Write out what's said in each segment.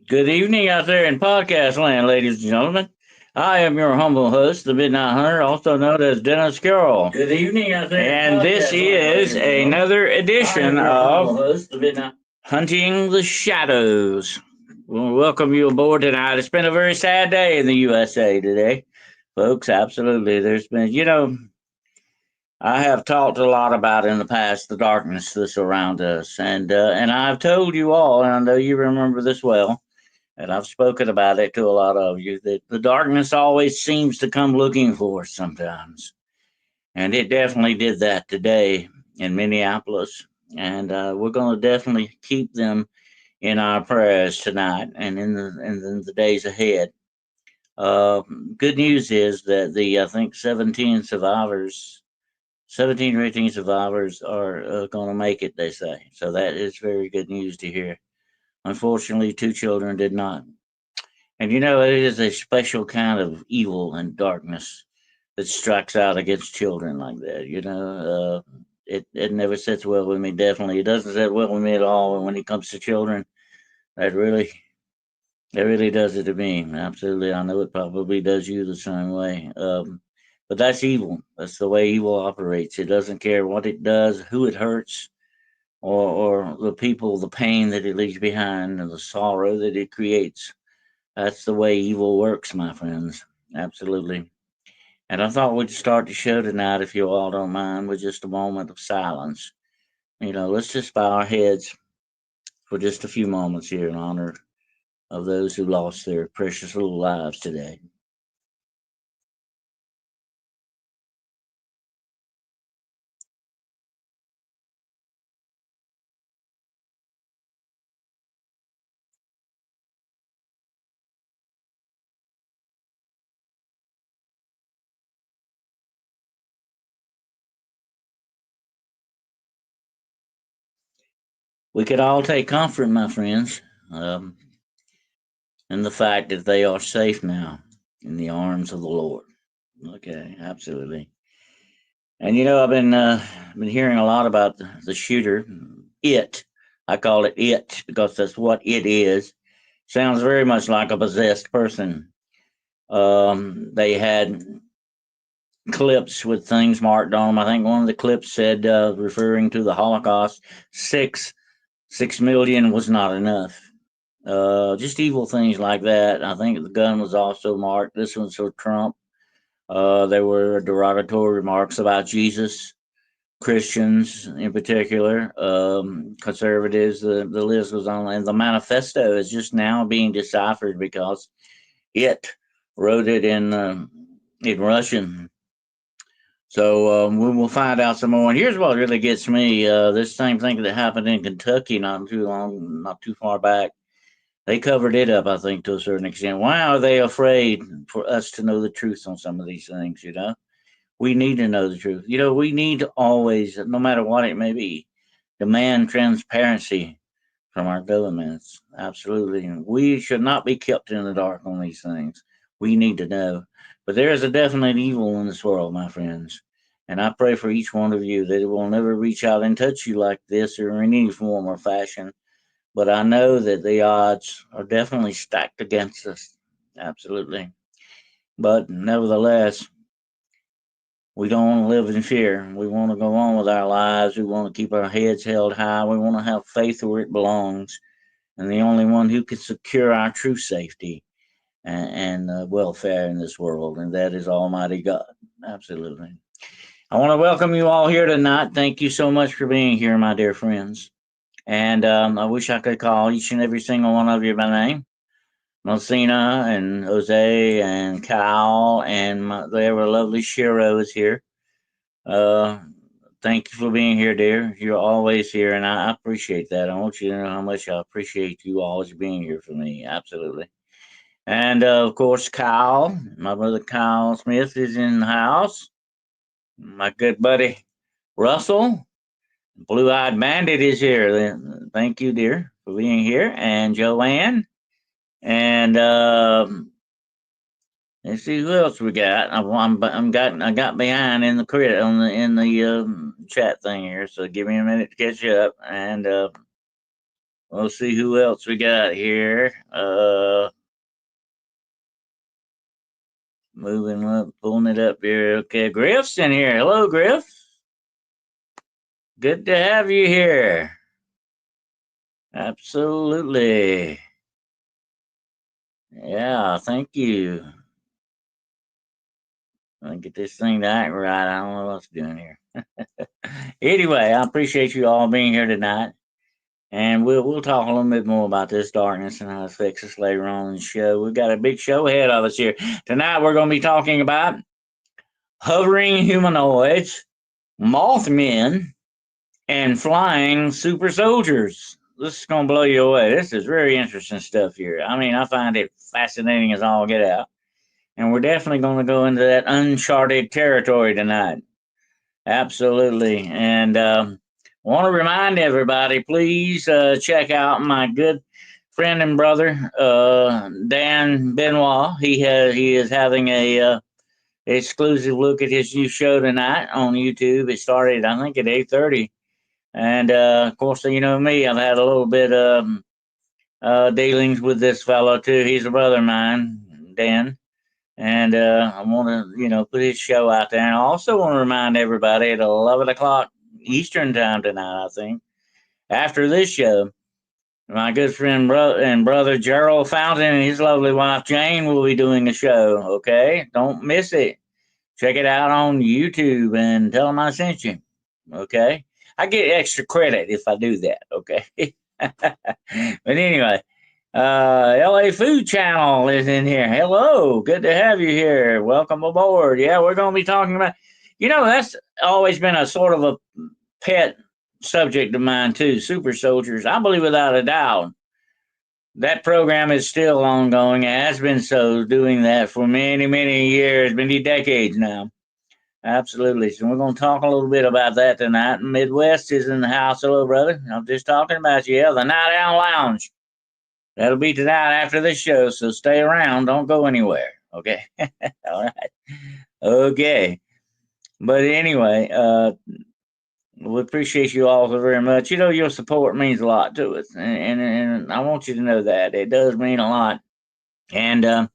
Good evening out there in podcast land, ladies and gentlemen. I am your humble host, the Midnight Hunter, also known as Dennis Carroll. Good evening out there. And this is another edition of host, the Midnight. Hunting the Shadows. We'll welcome you aboard tonight. It's been a very sad day in the USA today, folks. Absolutely. There's been, I have talked a lot about in the past the darkness that's around us, and I've told you all, and I know you remember this well, and I've spoken about it to a lot of you, that the darkness always seems to come looking for us sometimes. And it definitely did that today in Minneapolis. And we're going to definitely keep them in our prayers tonight and in the days ahead. Uh, Good news is that the, I think, 17 or 18 survivors are going to make it, they say. So that is very good news to hear. Unfortunately, two children did not. And it is a special kind of evil and darkness that strikes out against children like that. It never sits well with me. Definitely, it doesn't sit well with me at all. And when it comes to children, that really, it really does it to me. Absolutely, I know it probably does you the same way. But that's evil. That's the way evil operates. It doesn't care what it does, who it hurts, or the people, the pain that it leaves behind, and the sorrow that it creates. That's the way evil works, my friends. Absolutely. And I thought we'd start the show tonight, if you all don't mind, with just a moment of silence. Let's just bow our heads for just a few moments here in honor of those who lost their precious little lives today. We could all take comfort, my friends, um, in the fact that they are safe now in the arms of the Lord. Okay, absolutely. And I've been hearing a lot about the shooter. It, I call it it because that's what it is. Sounds very much like a possessed person. They had clips with things marked on them. I think one of the clips said, referring to the Holocaust, six million was not enough. Just evil things like that. I think the gun was also marked. This one's for Trump. There were derogatory remarks about Jesus, Christians in particular, conservatives. The list was on, and the manifesto is just now being deciphered because it wrote it in Russian. So we will find out some more. And here's what really gets me: this same thing that happened in Kentucky not too far back. They covered it up, I think, to a certain extent. Why are they afraid for us to know the truth on some of these things? We need to know the truth. We need to always, no matter what it may be, demand transparency from our governments. Absolutely. We should not be kept in the dark on these things. We need to know. But there is a definite evil in this world, my friends. And I pray for each one of you that it will never reach out and touch you like this or in any form or fashion. But I know that the odds are definitely stacked against us. Absolutely. But nevertheless, we don't want to live in fear. We want to go on with our lives. We want to keep our heads held high. We want to have faith where it belongs. And the only one who can secure our true safety and welfare in this world, and that is Almighty God. Absolutely. I want to welcome you all here tonight. Thank you so much for being here, my dear friends. And I wish I could call each and every single one of you by name. Melsina and Jose and Kyle and the ever lovely Shiro is here. Uh, Thank you for being here, dear. You're always here, and I appreciate that. I want you to know how much I appreciate you always being here for me. Absolutely. And of course, Kyle, my brother Kyle Smith is in the house. My good buddy Russell, Blue Eyed Bandit is here. Thank you, dear, for being here. And Joanne. And let's see who else we got. I got behind in the credit on the chat thing here, so give me a minute to catch up. And we'll see who else we got here. Moving up, pulling it up here. Okay, Griff's in here. Hello, Griff. Good to have you here. Absolutely. Yeah, thank you. Let me get this thing to act right. I don't know what's doing here. Anyway, I appreciate you all being here tonight. And we'll talk a little bit more about this darkness and how it affects us later on in the show. We've got a big show ahead of us here. Tonight we're going to be talking about hovering humanoids, Mothmen, and flying super soldiers. This is going to blow you away. This is very interesting stuff here. I mean, I find it fascinating as all get out. And we're definitely going to go into that uncharted territory tonight. Absolutely. And I want to remind everybody, please check out my good friend and brother, Dan Benoit. He is having a exclusive look at his new show tonight on YouTube. It started, I think, at 8:30. And of course, you know me, I've had a little bit dealings with this fellow too. He's a brother of mine, Dan. And I want to, put his show out there. And I also want to remind everybody at 11 o'clock Eastern time tonight, I think, after this show, my good friend and brother Gerald Fountain and his lovely wife Jane will be doing a show. Okay, don't miss it. Check it out on YouTube and tell them I sent you. Okay, I get extra credit if I do that. Okay, but anyway. LA Food Channel is in here. Hello, good to have you here. Welcome aboard. Yeah, we're going to be talking about, that's always been a sort of a pet subject of mine too. Super soldiers. I believe without a doubt that program is still ongoing. It has been so, doing that for many, many years, many decades now. Absolutely. So we're going to talk a little bit about that tonight. Midwest is in the house. Hello, brother. I'm just talking about you. Yeah, the Night Owl Lounge. That'll be tonight after the show, so stay around. Don't go anywhere. Okay. All right. Okay. But anyway, we appreciate you all so very much. Your support means a lot to us, and I want you to know that it does mean a lot, and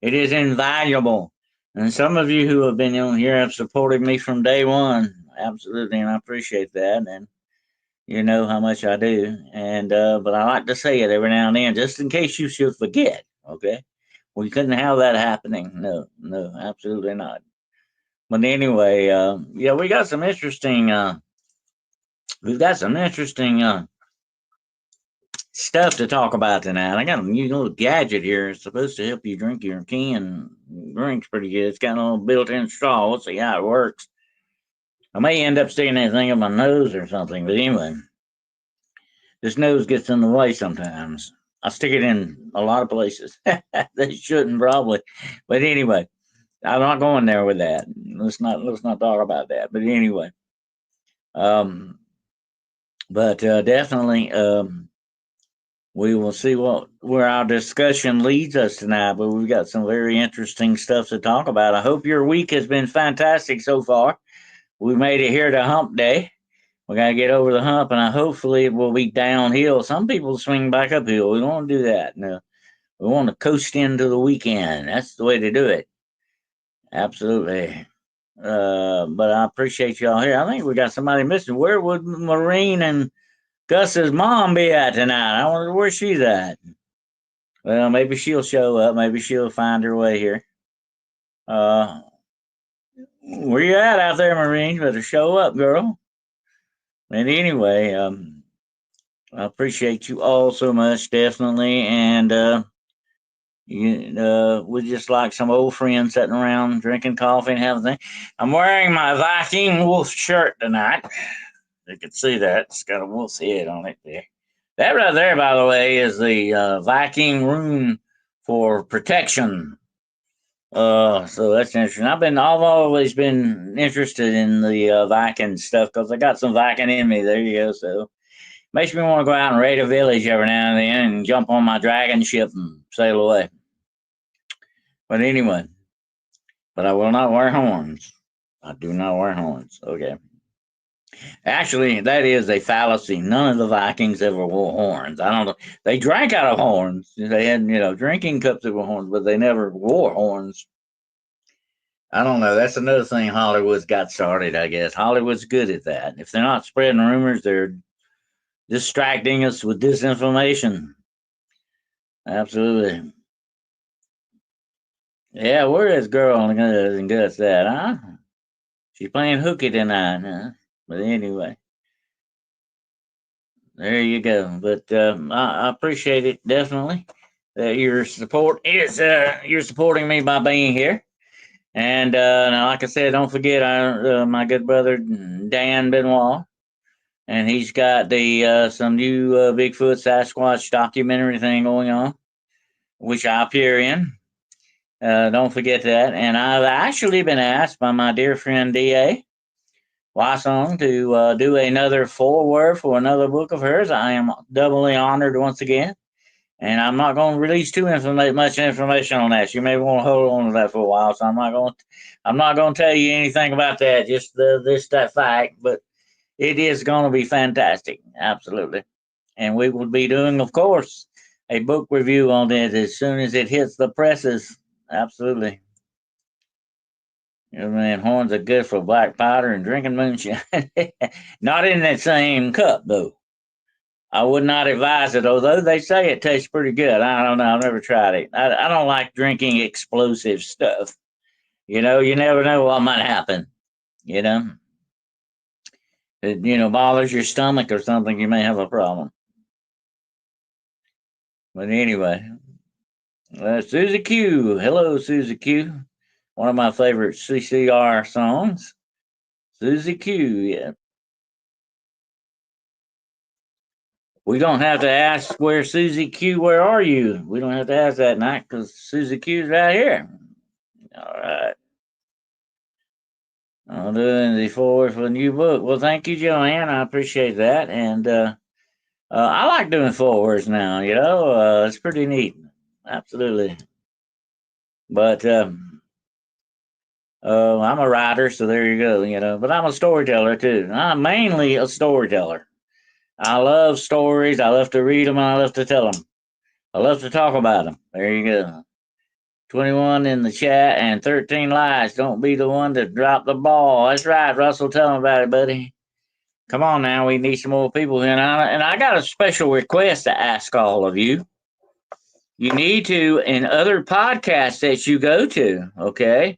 it is invaluable. And some of you who have been on here have supported me from day one, absolutely, and I appreciate that. And you know how much I do, and but I like to say it every now and then, just in case you should forget. Okay, we couldn't have that happening. No, absolutely not. But anyway, yeah, we got some interesting. We've got some interesting stuff to talk about tonight. I got a new little gadget here. It's supposed to help you drink your canned drinks pretty good. It's got a little built-in straw. We'll see how it works. I may end up sticking that thing up my nose or something, but anyway. This nose gets in the way sometimes. I stick it in a lot of places. They shouldn't probably, but anyway, I'm not going there with that. Let's not talk about that. But anyway, um, but definitely, we will see where our discussion leads us tonight. But we've got some very interesting stuff to talk about. I hope your week has been fantastic so far. We made it here to Hump Day. We got to get over the hump, and hopefully it will be downhill. Some people swing back uphill. We don't want to do that. No, we want to coast into the weekend. That's the way to do it. Absolutely. But I appreciate y'all here. I think we got somebody missing. Where would Maureen and Gus's mom be at tonight? I wonder where she's at. Well, maybe she'll show up. Maybe she'll find her way here. Where you at out there, Maureen? Better show up, girl. And anyway, I appreciate you all so much, definitely. And we just like some old friends sitting around drinking coffee and having things. I'm wearing my Viking wolf shirt tonight. You can see that. It's got a wolf's head on it there. That right there, by the way, is the Viking rune for protection. So that's interesting. I've always been interested in the Viking stuff because I got some Viking in me. There you go. So makes me want to go out and raid a village every now and then and jump on my dragon ship and sail away. But anyway, but I will not wear horns. I do not wear horns. Okay. Actually, that is a fallacy. None of the Vikings ever wore horns. I don't know. They drank out of horns. They had, drinking cups that were horns, but they never wore horns. I don't know. That's another thing Hollywood's got started, I guess. Hollywood's good at that. If they're not spreading rumors, they're distracting us with disinformation. Absolutely. Yeah, where is girl and Guts at, huh? She's playing hooky tonight, huh? But anyway, there you go. But I appreciate it definitely that your support is you're supporting me by being here. And now, like I said, don't forget my good brother Dan Benoit, and he's got the some new Bigfoot Sasquatch documentary thing going on, which I appear in. Don't forget that. And I've actually been asked by my dear friend D.A. Wasson to do another foreword for another book of hers. I am doubly honored once again. And I'm not going to release much information on that. You may want to hold on to that for a while. So I'm not going to tell you anything about that. Just that fact. But it is going to be fantastic. Absolutely. And we will be doing, of course, a book review on it as soon as it hits the presses. Absolutely. Man, horns are good for black powder and drinking moonshine. Not in that same cup, though. I would not advise it, although they say it tastes pretty good. I don't know. I've never tried it. I don't like drinking explosive stuff. You never know what might happen. You know, it, bothers your stomach or something, you may have a problem. But anyway, Susie Q. Hello, Susie Q. One of my favorite CCR songs. Susie Q. Yeah. We don't have to ask where Susie Q. Where are you? We don't have to ask that night because Susie Q's right here. All right. I'm doing the forward for the new book. Well, thank you, Joanne. I appreciate that. And I like doing forwards now, it's pretty neat. Absolutely. But I'm a writer, so there you go, but I'm a storyteller too. I'm mainly a storyteller. I love stories. I love to read them and I love to tell them. I love to talk about them. There you go. 21 in the chat and 13 likes. Don't be the one to drop the ball. That's right, Russell. Tell them about it, buddy. Come on now. We need some more people here. And I got a special request to ask all of you. You need to, in other podcasts that you go to, okay,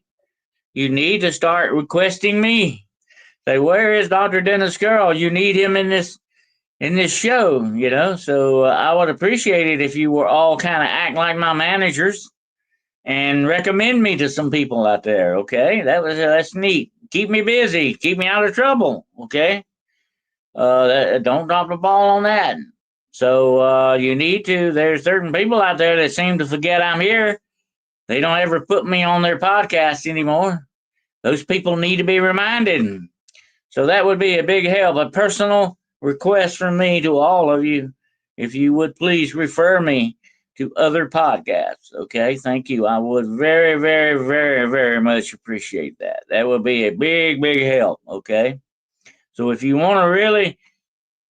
you need to start requesting me. Say, where is Dr. Dennis Girl? You need him in this show. So I would appreciate it if you were all kind of act like my managers and recommend me to some people out there. Okay, that's neat. Keep me busy. Keep me out of trouble. Okay. Don't drop the ball on that. So you need to. There's certain people out there that seem to forget I'm here. They don't ever put me on their podcast anymore. Those people need to be reminded. So that would be a big help. A personal request from me to all of you, if you would please refer me to other podcasts. Okay, thank you. I would very, very, very, very much appreciate that. That would be a big, big help. Okay, so if you want to really,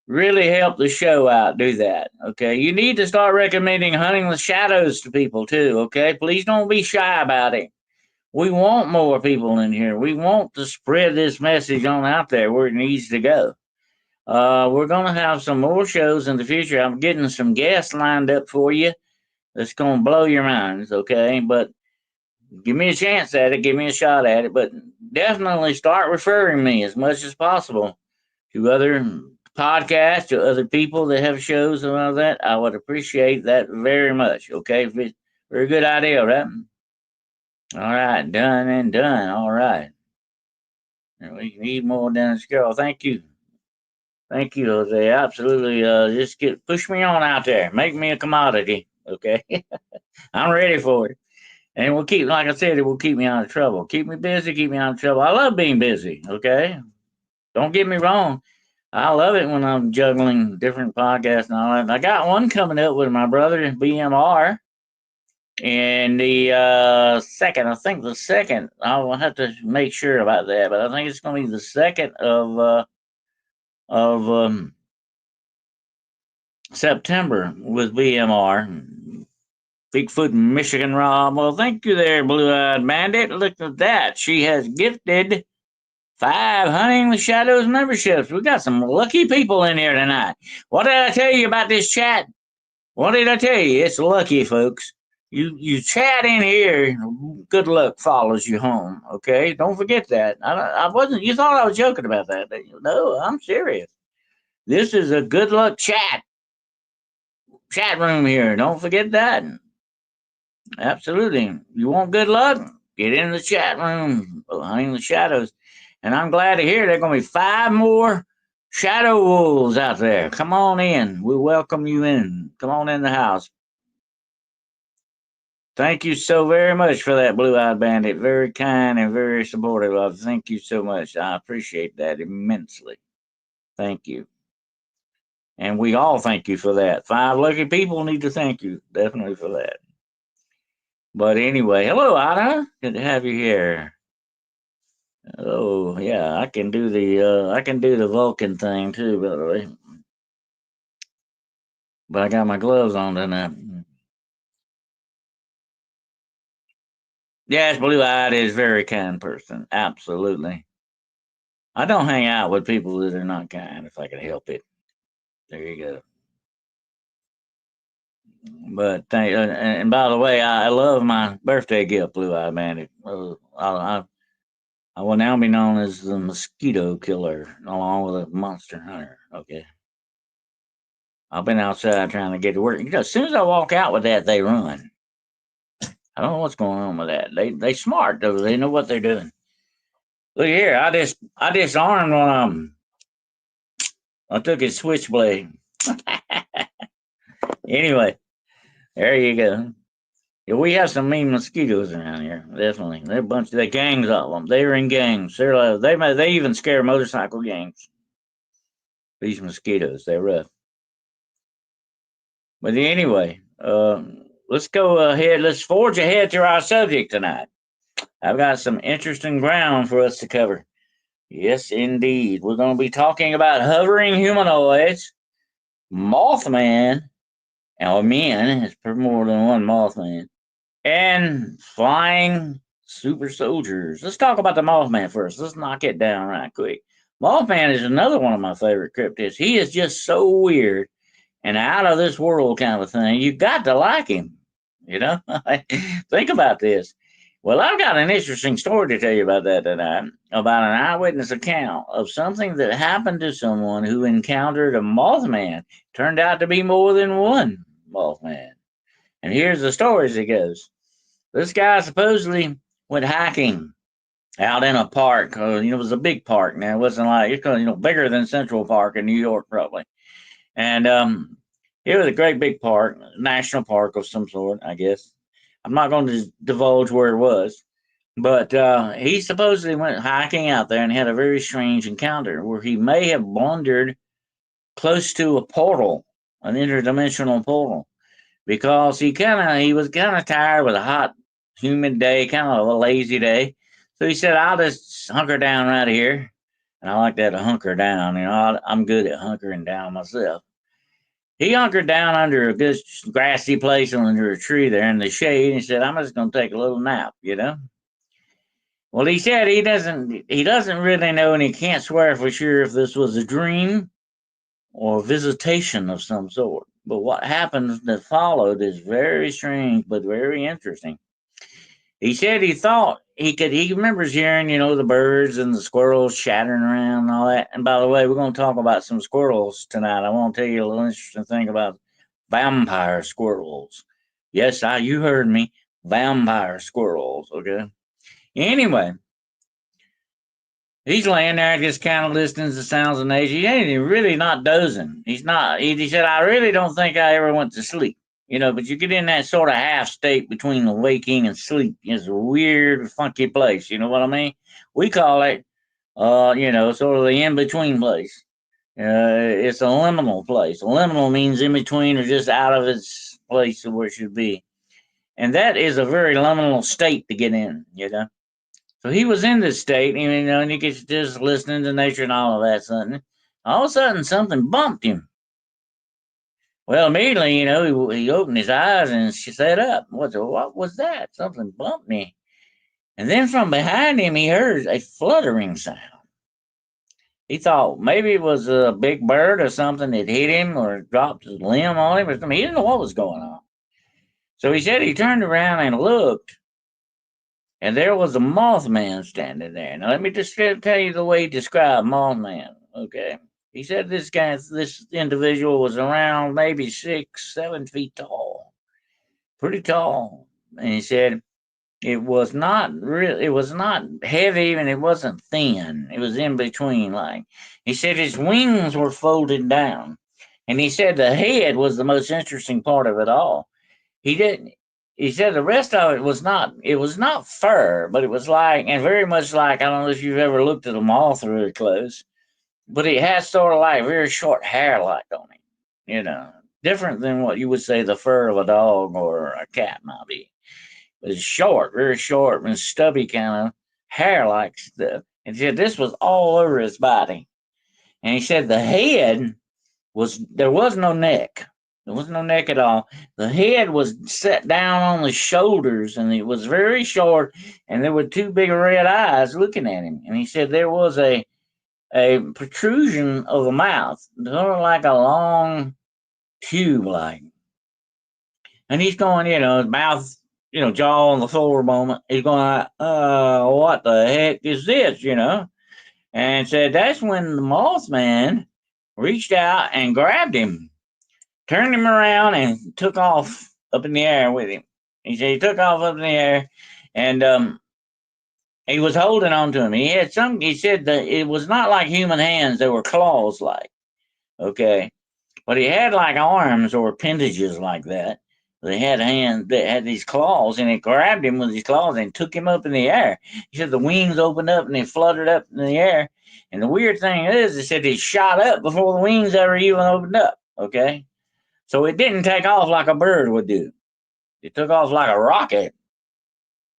really help the show out, do that. Okay, you need to start recommending Hunting the Shadows to people too. Okay, please don't be shy about it. We want more people in here. We want to spread this message on out there where it needs to go. We're going to have some more shows in the future. I'm getting some guests lined up for you that's going to blow your minds, okay? But give me a chance at it. Give me a shot at it. But definitely start referring me as much as possible to other podcasts, to other people that have shows and all that. I would appreciate that very much, okay? Very good idea, right? All right, done and done. All right. We need more Dennis Girl. Thank you. Thank you, Jose. Absolutely. Just push me on out there. Make me a commodity. Okay. I'm ready for it. And we'll keep, like I said, it will keep me out of trouble. Keep me busy, keep me out of trouble. I love being busy. Okay. Don't get me wrong. I love it when I'm juggling different podcasts and all that. I got one coming up with my brother, BMR. And the second, I think I'll have to make sure about that, but I think it's going to be the 2nd of of September with BMR. Bigfoot Michigan Rob. Well, thank you there, Blue-Eyed Bandit. Look at that. She has gifted 5 Hunting the Shadows memberships. We got some lucky people in here tonight. What did I tell you about this chat? What did I tell you? It's lucky, folks. You chat in here, good luck follows you home. Okay, don't forget that. I wasn't. You thought I was joking about that? No, I'm serious. This is a good luck chat room here. Don't forget that. Absolutely. You want good luck? Get in the chat room, Hunting the Shadows. And I'm glad to hear there are going to be 5 more Shadow Wolves out there. Come on in. We welcome you in. Come on in the house. Thank you so very much for that, Blue-Eyed Bandit. Very kind and very supportive. Thank you so much. I appreciate that immensely. Thank you. And we all thank you for that. 5 lucky people need to thank you definitely for that. But anyway, hello, Ida. Good to have you here. Oh yeah, I can do the Vulcan thing too, by the way. But I got my gloves on tonight. Yes, Blue Eyed is a very kind person. Absolutely. I don't hang out with people that are not kind if I can help it. There you go. But and by the way, I love my birthday gift, Blue Eyed Bandit. I will now be known as the mosquito killer, along with a monster hunter. Okay. I've been outside trying to get to work. As soon as I walk out with that, they run. I don't know what's going on with that. They smart though. They know what they're doing. Look here, I disarmed one of them. I took his switchblade. Anyway, there you go. Yeah, we have some mean mosquitoes around here. Definitely, they're a bunch of the gangs of them. They're in gangs. They even scare motorcycle gangs. These mosquitoes, they're rough. But anyway, let's go ahead. Let's forge ahead to our subject tonight. I've got some interesting ground for us to cover. Yes, indeed. We're going to be talking about hovering humanoids, Mothman, or men, it's more than one Mothman, and flying super soldiers. Let's talk about the Mothman first. Let's knock it down right quick. Mothman is another one of my favorite cryptids. He is just so weird and out of this world kind of thing. You got to like him, you know? Think about this. Well, I've got an interesting story to tell you about that tonight, about an eyewitness account of something that happened to someone who encountered a Mothman. Turned out to be more than one Mothman. And here's the story as it goes. This guy supposedly went hiking out in a park. It was a big park. Now, it wasn't like, bigger than Central Park in New York, probably. And it was a great big park, national park of some sort, I guess. I'm not going to divulge where it was, but he supposedly went hiking out there and had a very strange encounter where he may have blundered close to a portal, an interdimensional portal, because he was kind of tired with a hot, humid day, kind of a lazy day. So he said, "I'll just hunker down right here." And I like that, to hunker down. I'm good at hunkering down myself. He hunkered down under a good grassy place under a tree there in the shade, and he said, "I'm just going to take a little nap, Well, he said he doesn't really know, and he can't swear for sure if this was a dream or a visitation of some sort. But what happened that followed is very strange, but very interesting. He said he thought he remembers hearing, the birds and the squirrels chattering around and all that. And by the way, we're going to talk about some squirrels tonight. I want to tell you a little interesting thing about vampire squirrels. Yes, you heard me. Vampire squirrels, okay? Anyway, he's laying there just kind of listening to the sounds of nature. He ain't really not dozing. He's not. He said, "I really don't think I ever went to sleep. But you get in that sort of half state between waking and sleep. It's a weird, funky place. You know what I mean? We call it, sort of the in-between place. It's a liminal place. Liminal means in between or just out of its place of where it should be. And that is a very liminal state to get in, So he was in this state, and he gets just listening to nature and all of that, something. all of a sudden something bumped him. Well, immediately, he opened his eyes and sat up. What was that? Something bumped me. And then from behind him, he heard a fluttering sound. He thought maybe it was a big bird or something that hit him or dropped his limb on him or something. He didn't know what was going on. So he said he turned around and looked, and there was a Mothman standing there. Now, let me just tell you the way he described Mothman, okay? He said this individual was around maybe 6, 7 feet tall, pretty tall. And he said it was not heavy and it wasn't thin. It was in between. Like he said, his wings were folded down, and he said the head was the most interesting part of it all. He didn't. He said the rest of it was not. It was not fur, but it was like, and very much like, I don't know if you've ever looked at a moth really close, but it has sort of like very short hair like on it. Different than what you would say the fur of a dog or a cat might be. But it's short, very short and stubby kind of hair-like stuff. And he said this was all over his body. And he said the head there was no neck. There was no neck at all. The head was set down on the shoulders, and it was very short, and there were two big red eyes looking at him. And he said there was a protrusion of the mouth, sort of like a long tube like. And he's going, his mouth, jaw on the floor a moment. He's going, what the heck is this, And said that's when the Mothman reached out and grabbed him, turned him around, and took off up in the air with him. He said he took off up in the air, and he was holding on to him. He said that it was not like human hands; they were claws like, okay? But he had like arms or appendages like that. They had hands that had these claws, and it grabbed him with his claws and took him up in the air. He said the wings opened up and they fluttered up in the air. And the weird thing is, he said he shot up before the wings ever even opened up, okay? So it didn't take off like a bird would do. It took off like a rocket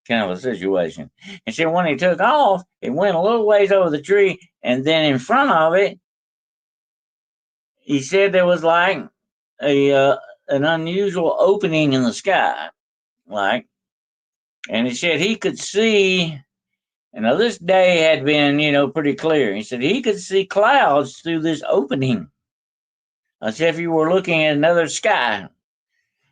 kind of a situation. And so when he took off, it went a little ways over the tree, and then in front of it, he said there was like an unusual opening in the sky, like, and he said he could see, and now this day had been, pretty clear. He said he could see clouds through this opening, as if you were looking at another sky.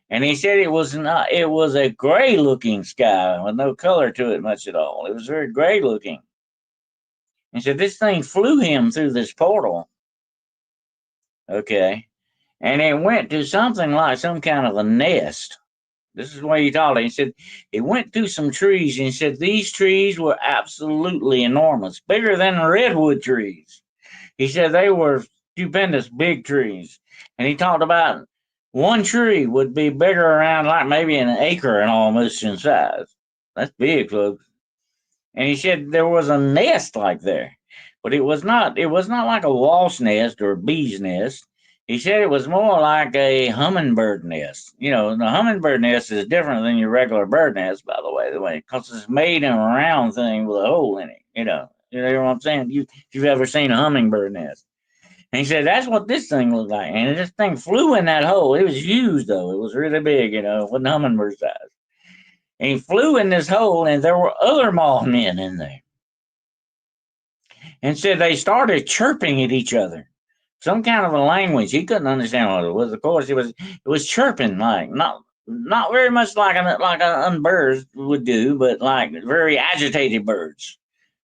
And he said it was a gray looking sky with no color to it much at all. It was very gray looking. He said this thing flew him through this portal. Okay. And it went to something like some kind of a nest. This is what he told him. He said it went through some trees, and he said these trees were absolutely enormous, bigger than redwood trees. He said they were stupendous big trees. And he talked about one tree would be bigger around like maybe an acre and almost in size. That's big, folks. And he said there was a nest like there, but it was not like a wasp nest or a bee's nest. He said it was more like a hummingbird nest. The hummingbird nest is different than your regular bird nest, by the way, because it's made in a round thing with a hole in it. You know what I'm saying? If you've ever seen a hummingbird nest. And he said that's what this thing looked like. And this thing flew in that hole. It was huge, though. It was really big, it wasn't hummingbird size. And he flew in this hole, and there were other Mothman in there. And said they started chirping at each other. Some kind of a language. He couldn't understand what it was. Of course, it was chirping, like not very much like a bird would do, but like very agitated birds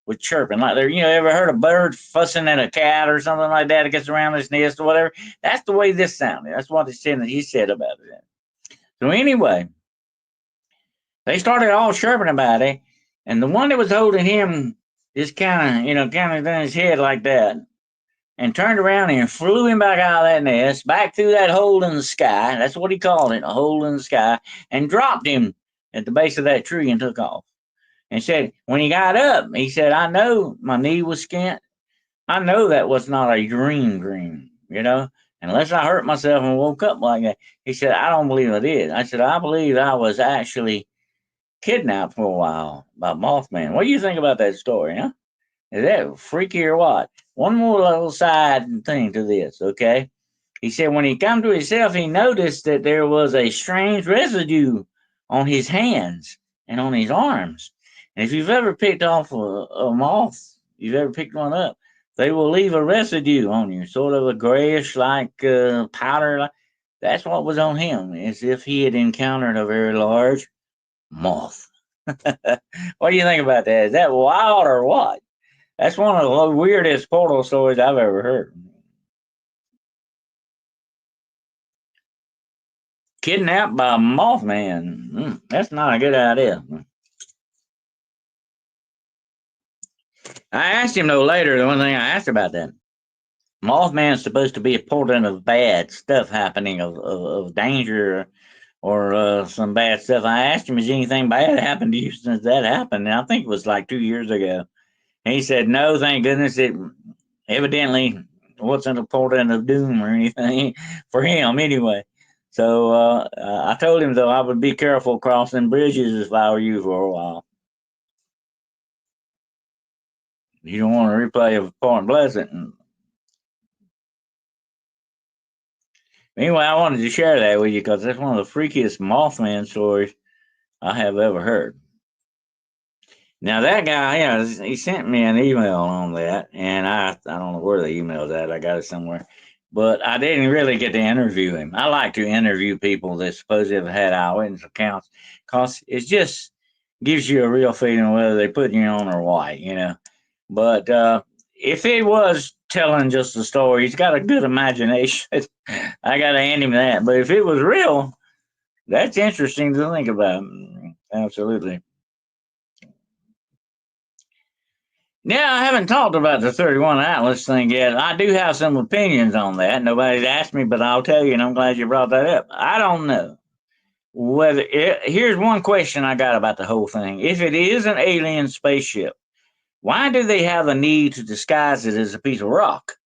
with chirping. Like they're, ever heard a bird fussing at a cat or something like that? It gets around its nest or whatever. That's the way this sounded. That's what he said about it. So anyway, they started all chirping about it, and the one that was holding him just kind of done his head like that, and turned around and flew him back out of that nest, back through that hole in the sky. That's what he called it, a hole in the sky, and dropped him at the base of that tree and took off. And said, when he got up, he said, I know my knee was skint. I know that was not a dream, unless I hurt myself and woke up like that. He said, I don't believe I did. I said, I believe I was actually kidnapped for a while by Mothman. What do you think about that story, huh? Is that freaky or what? One more little side thing to this, okay? He said when he come to himself, he noticed that there was a strange residue on his hands and on his arms. And if you've ever picked off a moth, you've ever picked one up, they will leave a residue on you, sort of a grayish like powder. That's what was on him, as if he had encountered a very large moth. What do you think about that? Is that wild or what? That's one of the weirdest portal stories I've ever heard. Kidnapped by a Mothman. That's not a good idea. I asked him though later, the one thing I asked about that. Mothman's supposed to be a portent of bad stuff happening, of danger or some bad stuff. I asked him, has anything bad happened to you since that happened? And I think it was like 2 years ago. And he said, no, thank goodness. It evidently wasn't a portent of doom or anything for him anyway. So I told him, though, I would be careful crossing bridges if I were you for a while. You don't want to replay of Point Pleasant. Anyway, I wanted to share that with you because that's one of the freakiest Mothman stories I have ever heard. Now that guy, yeah, he sent me an email on that, and I don't know where the email's at. I got it somewhere, but I didn't really get to interview him. I like to interview people that supposedly have had eyewitness accounts because it just gives you a real feeling whether they put you on or what, you know. But if it was telling just a story, he's got a good imagination. I got to hand him that. But if it was real, that's interesting to think about. Absolutely. Yeah, I haven't talked about the 31 Atlas thing yet. I do have some opinions on that. Nobody's asked me, but I'll tell you, and I'm glad you brought that up. I don't know whether here's one question I got about the whole thing. If it is an alien spaceship, why do they have a need to disguise it as a piece of rock?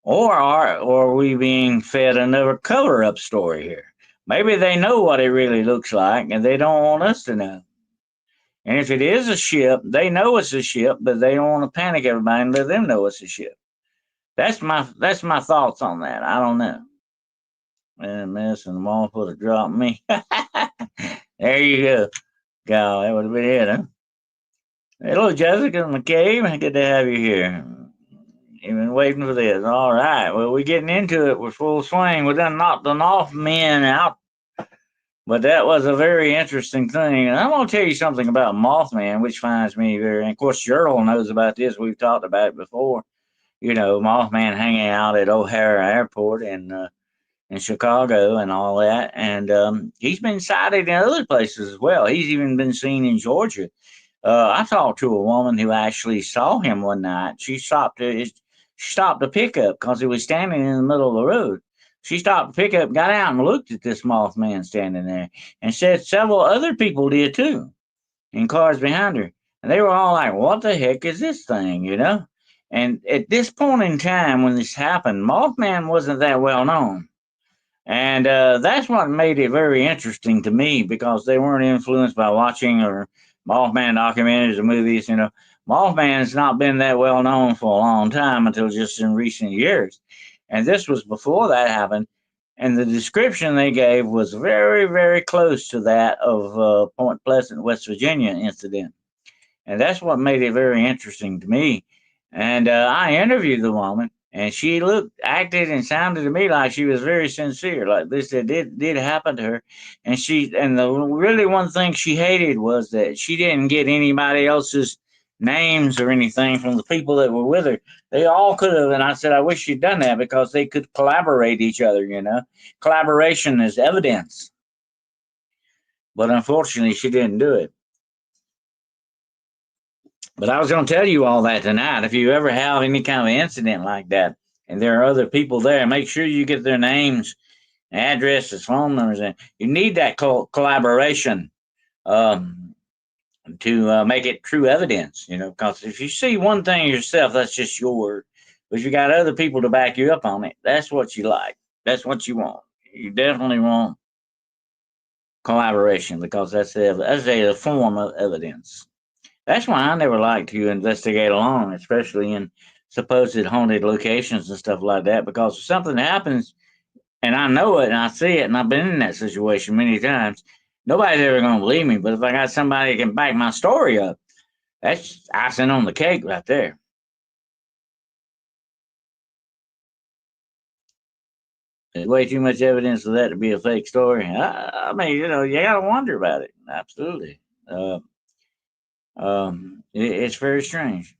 Or are we being fed another cover up story here? Maybe they know what it really looks like and they don't want us to know. And if it is a ship, they know it's a ship, but they don't want to panic everybody and let them know it's a ship. That's my thoughts on that. I don't know. And miss and the mom would have dropped me. There you go. God, that would have been it, huh? Hello, Jessica McCabe. Good to have you here. You've been waiting for this. All right. Well, we're getting into it. We're full swing. We done knocked the Mothman out. But that was a very interesting thing. And I'm going to tell you something about Mothman, which finds me very, and of course, Cheryl knows about this. We've talked about it before. You know, Mothman hanging out at O'Hare Airport in Chicago and all that. And he's been sighted in other places as well. He's even been seen in Georgia. I talked to a woman who actually saw him one night. She stopped a pickup because he was standing in the middle of the road. She stopped the pickup, got out and looked at this Mothman standing there, and said several other people did too, in cars behind her. And they were all like, "What the heck is this thing?" You know. And at this point in time, when this happened, Mothman wasn't that well known. And that's what made it very interesting to me because they weren't influenced by watching or Mothman documentaries or movies. You know, Mothman's not been that well known for a long time until just in recent years. And this was before that happened. And the description they gave was very, very close to that of Point Pleasant, West Virginia incident. And that's what made it very interesting to me. And I interviewed the woman, and she acted, and sounded to me like she was very sincere. Like this did happen to her, and the really one thing she hated was that she didn't get anybody else's names or anything from the people that were with her. They all could have, and I said I wish she'd done that because they could collaborate each other. You know, collaboration is evidence. But unfortunately, she didn't do it. But I was going to tell you all that tonight. If you ever have any kind of incident like that, and there are other people there, make sure you get their names, addresses, phone numbers, and you need that collaboration to make it true evidence. You know, because if you see one thing yourself, that's just your word. But if you got other people to back you up on it, that's what you like. That's what you want. You definitely want collaboration because that's a form of evidence. That's why I never like to investigate alone, especially in supposed haunted locations and stuff like that, because if something happens and I know it and I see it and I've been in that situation many times, nobody's ever going to believe me. But if I got somebody that can back my story up, that's icing on the cake right there. There's way too much evidence of that to be a fake story. I mean, you got to wonder about it. Absolutely. Uh, it's very strange.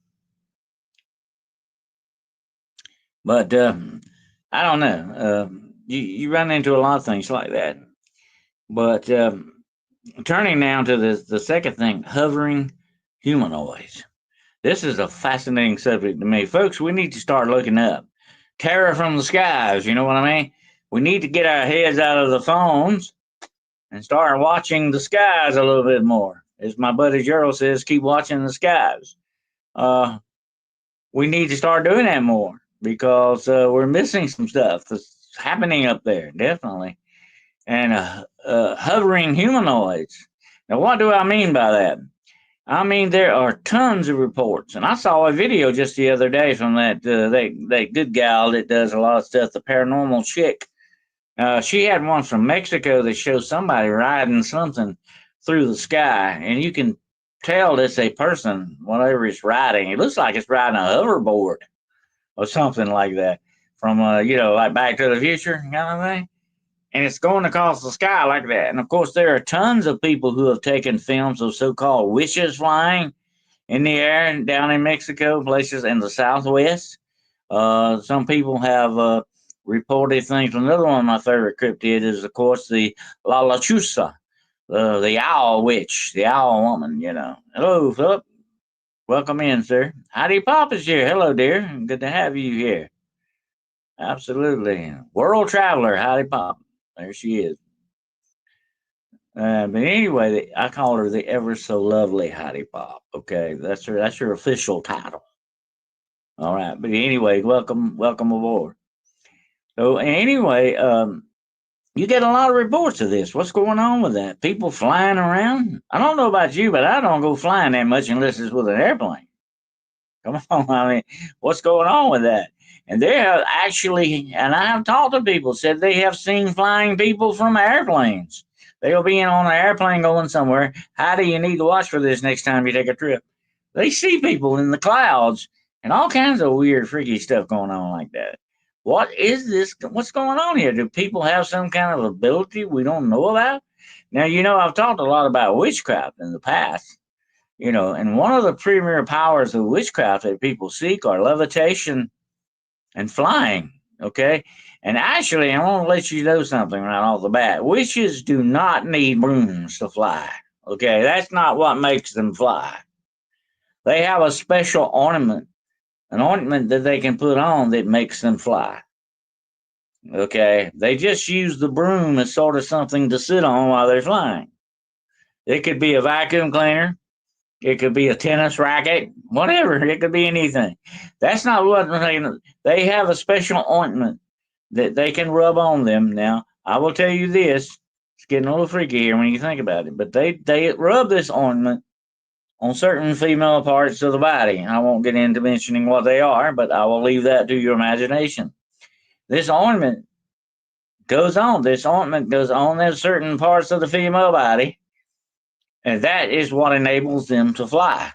But I don't know. You run into a lot of things like that. But turning now to the second thing, hovering humanoids. This is a fascinating subject to me. Folks, we need to start looking up. Terror from the skies, you know what I mean? We need to get our heads out of the phones and start watching the skies a little bit more. As my buddy Gerald says, keep watching the skies. Uh, we need to start doing that more because we're missing some stuff that's happening up there, definitely. And hovering humanoids. Now, what do I mean by that? I mean, there are tons of reports, and I saw a video just the other day from that good gal that does a lot of stuff, the paranormal chick. She had one from Mexico that shows somebody riding something through the sky, and you can tell it's a person, whatever it's riding. It looks like it's riding a hoverboard or something like that from, like Back to the Future kind of thing. And it's going across the sky like that. And of course, there are tons of people who have taken films of so-called witches flying in the air down in Mexico, places in the Southwest. Some people have reported things. Another one of my favorite cryptids is, of course, the La Lechuza, the owl witch, the owl woman. Hello, Philip. Welcome in, sir. Heidi Pop is here. Hello, dear. Good to have you here. Absolutely. World traveler, Heidi Pop. There she is. But anyway, I call her the ever so lovely Heidi Pop. Okay, that's her. That's her official title. All right. But anyway, welcome aboard. So anyway, you get a lot of reports of this. What's going on with that? People flying around? I don't know about you, but I don't go flying that much unless it's with an airplane. Come on, I mean, what's going on with that? And they have actually, and I have talked to people, said they have seen flying people from airplanes. They'll be in on an airplane going somewhere. How do you need to watch for this next time you take a trip? They see people in the clouds and all kinds of weird, freaky stuff going on like that. What is this? What's going on here? Do people have some kind of ability we don't know about? Now, I've talked a lot about witchcraft in the past, and one of the premier powers of witchcraft that people seek are levitation and flying. Okay. And actually, I want to let you know something right off the bat. Witches do not need brooms to fly. Okay. That's not what makes them fly. They have a special ornament, an ornament that they can put on that makes them fly. Okay. They just use the broom as sort of something to sit on while they're flying. It could be a vacuum cleaner. It could be a tennis racket, whatever. It could be anything. That's not what they have a special ointment that they can rub on them. Now, I will tell you this. It's getting a little freaky here when you think about it, but they rub this ointment on certain female parts of the body. I won't get into mentioning what they are, but I will leave that to your imagination. This ointment goes on. This ointment goes on in certain parts of the female body, and that is what enables them to fly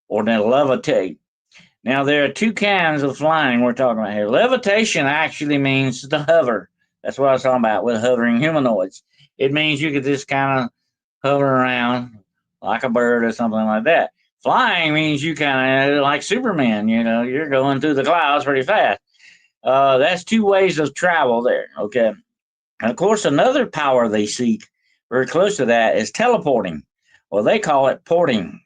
or to levitate. Now, there are two kinds of flying we're talking about here. Levitation actually means to hover. That's what I was talking about with hovering humanoids. It means you could just kind of hover around like a bird or something like that. Flying means you kind of like Superman, you're going through the clouds pretty fast. That's two ways of travel there, okay? And of course, another power they seek very close to that is teleporting. Well, they call it porting.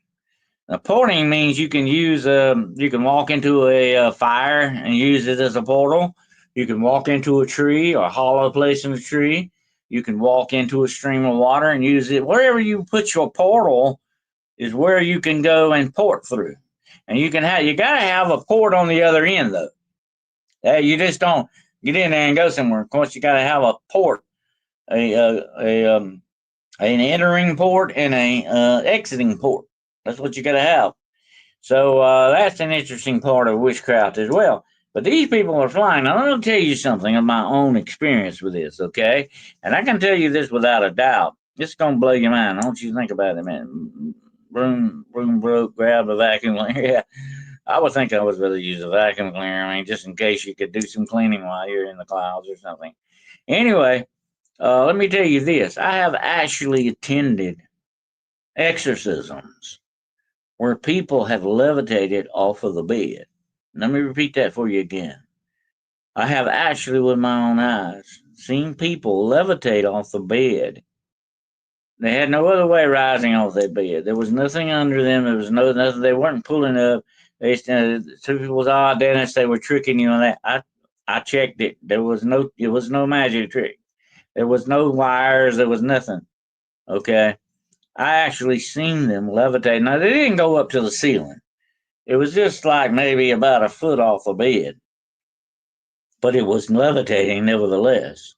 Now, porting means you can you can walk into a fire and use it as a portal. You can walk into a tree or a hollow place in a tree. You can walk into a stream of water and use it. Wherever you put your portal is where you can go and port through. And you got to have a port on the other end though. You just don't get in there and go somewhere. Of course, you got to have a port, an entering port and a exiting port. That's what you got to have. So that's an interesting part of witchcraft as well. But these people are flying. Now, let me tell you something of my own experience with this, okay? And I can tell you this without a doubt. This is going to blow your mind. Don't you think about it, man. Broom broke, grab a vacuum cleaner. Yeah, I would think I would rather use a vacuum cleaner. I mean, just in case you could do some cleaning while you're in the clouds or something. Anyway, let me tell you this. I have actually attended exorcisms where people have levitated off of the bed. Let me repeat that for you again. I have actually, with my own eyes, seen people levitate off the bed. They had no other way rising off that bed. There was nothing under them. There was nothing. They weren't pulling up. Two people was, oh, Dennis, they were tricking you on that. I checked it. It was no magic trick. There was no wires. There was nothing. Okay. I actually seen them levitate. Now they didn't go up to the ceiling. It was just like maybe about a foot off the bed, but it was levitating nevertheless.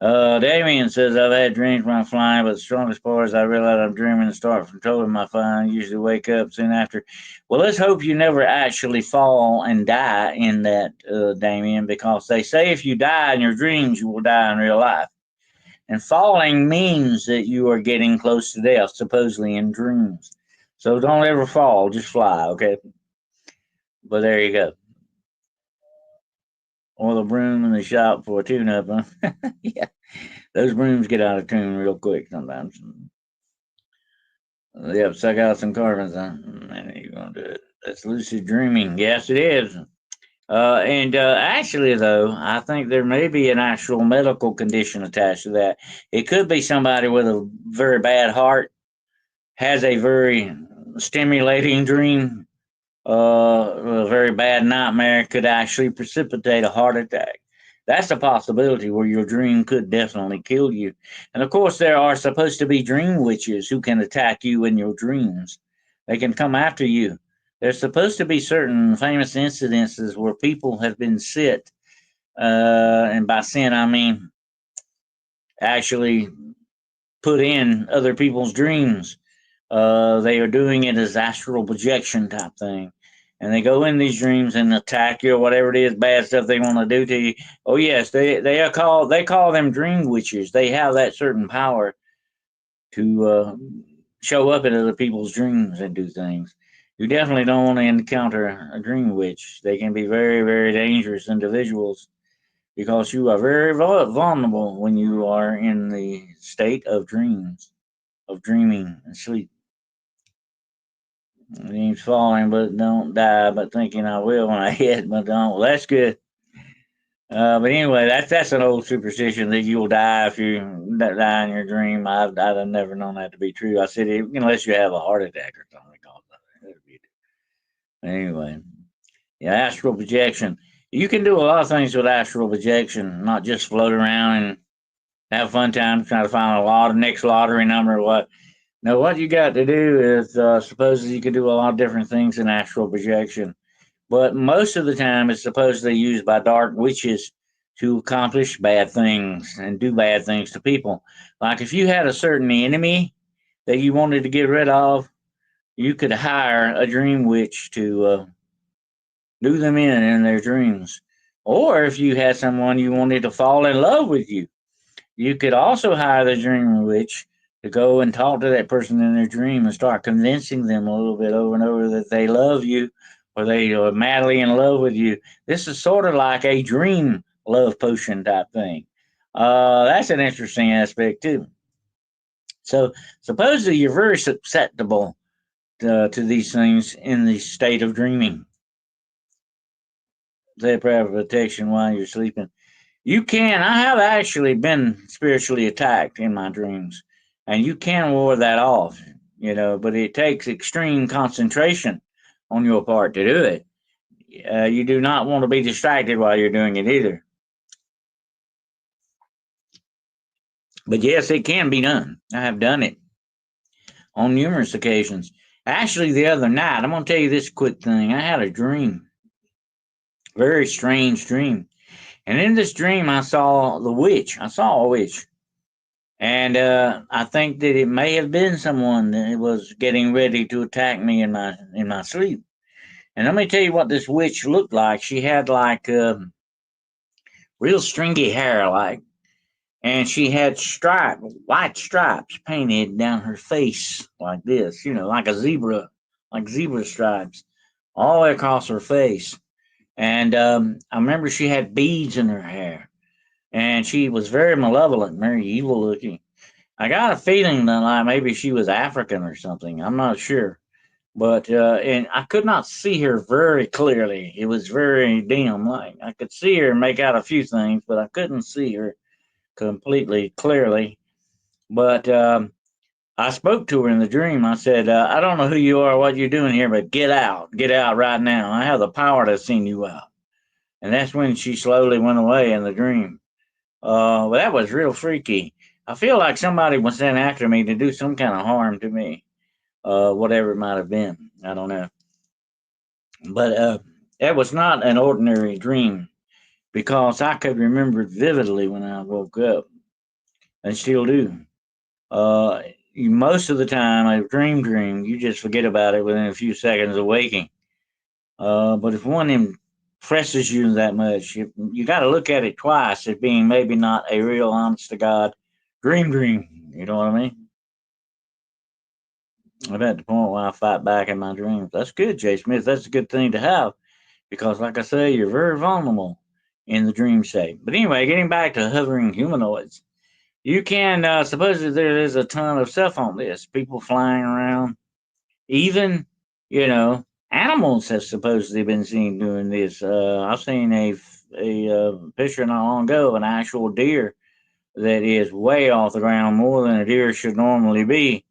Damien says, I've had dreams when I'm flying, but the strongest part is I realize I'm dreaming and start controlling my flying. I usually wake up soon after. Well, let's hope you never actually fall and die in that, Damien, because they say if you die in your dreams, you will die in real life. And falling means that you are getting close to death, supposedly in dreams. So don't ever fall, just fly, okay? But there you go. Or the broom in the shop for a tune-up, huh? Yeah, those brooms get out of tune real quick sometimes. Yep, suck out some carbons, huh? Man, you're gonna do it. That's lucid dreaming. Yes, it is. Actually, though, I think there may be an actual medical condition attached to that. It could be somebody with a very bad heart has a very stimulating dream. A very bad nightmare could actually precipitate a heart attack. That's a possibility where your dream could definitely kill you. And of course, there are supposed to be dream witches who can attack you in your dreams. They can come after you. There's supposed to be certain famous incidences where people have been sent, and by sent I mean actually put in other people's dreams. They are doing it as astral projection type thing. And they go in these dreams and attack you or whatever it is, bad stuff they want to do to you. Oh yes, they call them dream witches. They have that certain power to show up in other people's dreams and do things. You definitely don't want to encounter a dream witch. They can be very, very dangerous individuals because you are very vulnerable when you are in the state of dreams, of dreaming and sleep. Keeps falling, but don't die. But thinking I will when I hit, but don't. Well, that's good. But anyway, that's an old superstition that you'll die if you die in your dream. I've never known that to be true. I said unless you have a heart attack or something. Anyway, yeah, astral projection. You can do a lot of things with astral projection, not just float around and have a fun time trying to find next lottery number or what. Now, what you got to do is supposedly you can do a lot of different things in astral projection, but most of the time it's supposedly used by dark witches to accomplish bad things and do bad things to people. Like if you had a certain enemy that you wanted to get rid of, you could hire a dream witch to do them in their dreams. Or if you had someone you wanted to fall in love with you, you could also hire the dream witch to go and talk to that person in their dream and start convincing them a little bit over and over that they love you or they are madly in love with you. This is sort of like a dream love potion type thing. That's an interesting aspect too. So supposedly you're very susceptible to these things in the state of dreaming. They have protection while you're sleeping. You can. I have actually been spiritually attacked in my dreams, and you can ward that off, but it takes extreme concentration on your part to do it. You do not want to be distracted while you're doing it either. But yes, it can be done. I have done it on numerous occasions. Actually, the other night, I'm going to tell you this quick thing. I had a dream, very strange dream. And in this dream, I saw the witch. I saw a witch. And I think that it may have been someone that was getting ready to attack me in my sleep. And let me tell you what this witch looked like. She had like real stringy hair, like, and she had white stripes painted down her face like this, like a zebra, like zebra stripes, all the way across her face. And I remember she had beads in her hair, and she was very malevolent, very evil looking. I got a feeling that like maybe she was African or something. I'm not sure, but and I could not see her very clearly. It was very dim. Like I could see her and make out a few things, but I couldn't see her completely clearly. But I spoke to her in the dream. I said, I don't know who you are, what you're doing here, but get out right now. I have the power to send you out. And that's when she slowly went away in the dream. Well, that was real freaky. I feel like somebody was sent after me to do some kind of harm to me, whatever it might have been. I don't know. But it was not an ordinary dream because I could remember it vividly when I woke up and still do. Uh, Most of the time, a dream, you just forget about it within a few seconds of waking. But if one impresses you that much, you got to look at it twice as being maybe not a real, honest to God dream. You know what I mean? I'm at the point where I fight back in my dreams. That's good, Jay Smith. That's a good thing to have because, like I say, you're very vulnerable in the dream state. But anyway, getting back to hovering humanoids, you can supposedly there is a ton of stuff on this. People flying around, even animals have supposedly been seen doing this. I've seen a picture not long ago of an actual deer that is way off the ground, more than a deer should normally be.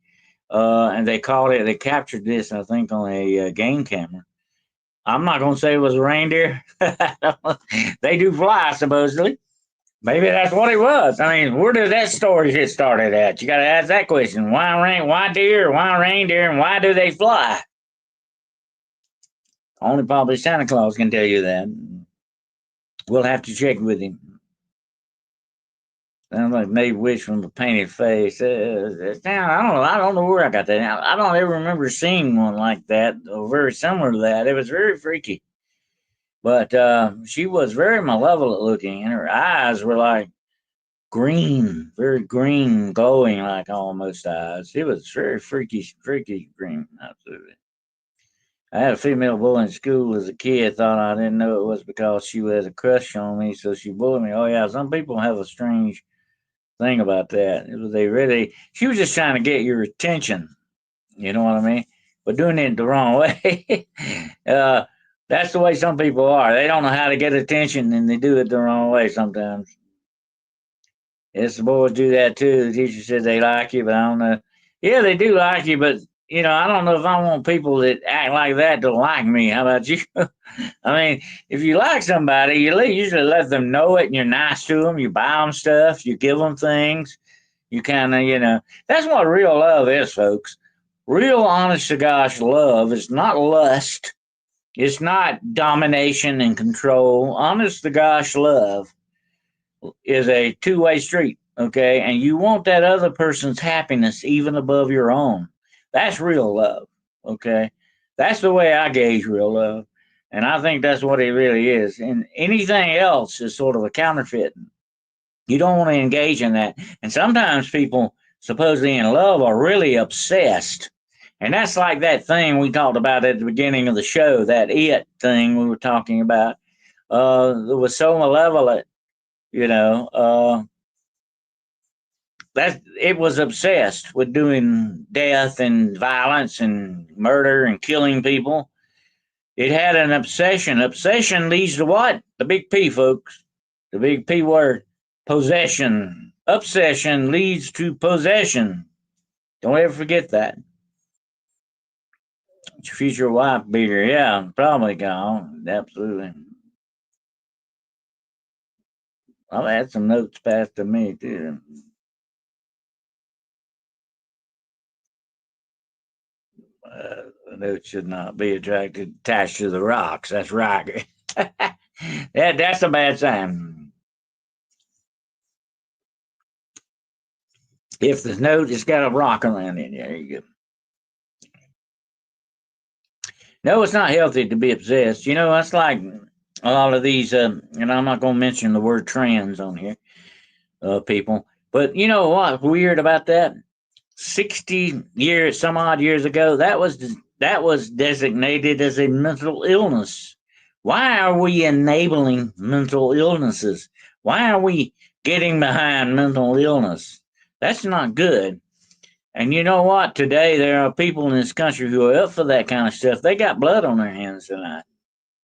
And they captured this, I think, on a game camera. I'm not going to say it was a reindeer. They do fly, supposedly. Maybe that's what it was. I mean, where did that story get started at? You got to ask that question. Why deer? Why reindeer? And why do they fly? Only probably Santa Claus can tell you that. We'll have to check with him. Sounds like made wish from a painted face. I don't know. I don't know where I got that. I don't ever remember seeing one like that or very similar to that. It was very freaky. But she was very malevolent looking, and her eyes were like green, very green, glowing like almost eyes. It was very freaky green. Absolutely. I had a female bully in school as a kid. Thought I didn't know it was because she had a crush on me, so she bullied me. Oh yeah, some people have a strange thing about that. It was they really. She was just trying to get your attention. You know what I mean? But doing it the wrong way. uh, that's the way some people are. They don't know how to get attention, and they do it the wrong way sometimes. Yes, the boys do that too. The teacher said they like you, but I don't know. Yeah, they do like you, but I don't know if I want people that act like that to like me. How about you? I mean, if you like somebody, you usually let them know it, and you're nice to them. You buy them stuff, you give them things. You kind of, that's what real love is, folks. Real, honest to gosh love is not lust. It's not domination and control. Honest to gosh love is a two-way street, okay? And you want that other person's happiness even above your own. That's real love, okay? That's the way I gauge real love. And I think that's what it really is. And anything else is sort of a counterfeit. You don't want to engage in that. And sometimes people, supposedly in love, are really obsessed. And that's like that thing we talked about at the beginning of the show, that it thing we were talking about. That was so malevolent, you know, that it was obsessed with doing death and violence and murder and killing people. It had an obsession. Obsession leads to what? The big P, folks. The big P word. Possession. Obsession leads to possession. Don't ever forget that. It's your future wife beater. Yeah, probably gone. Absolutely. I'll add some notes passed to me, too. The notes should not be attached to the rocks. That's right. That's a bad sign. If the note has got a rock around it, there you go. No, it's not healthy to be obsessed. That's like a lot of these, and I'm not going to mention the word trans on here, people. But you know what's weird about that? 60 years, some odd years ago, that was designated as a mental illness. Why are we enabling mental illnesses? Why are we getting behind mental illness? That's not good. And you know what? Today there are people in this country who are up for that kind of stuff. They got blood on their hands tonight.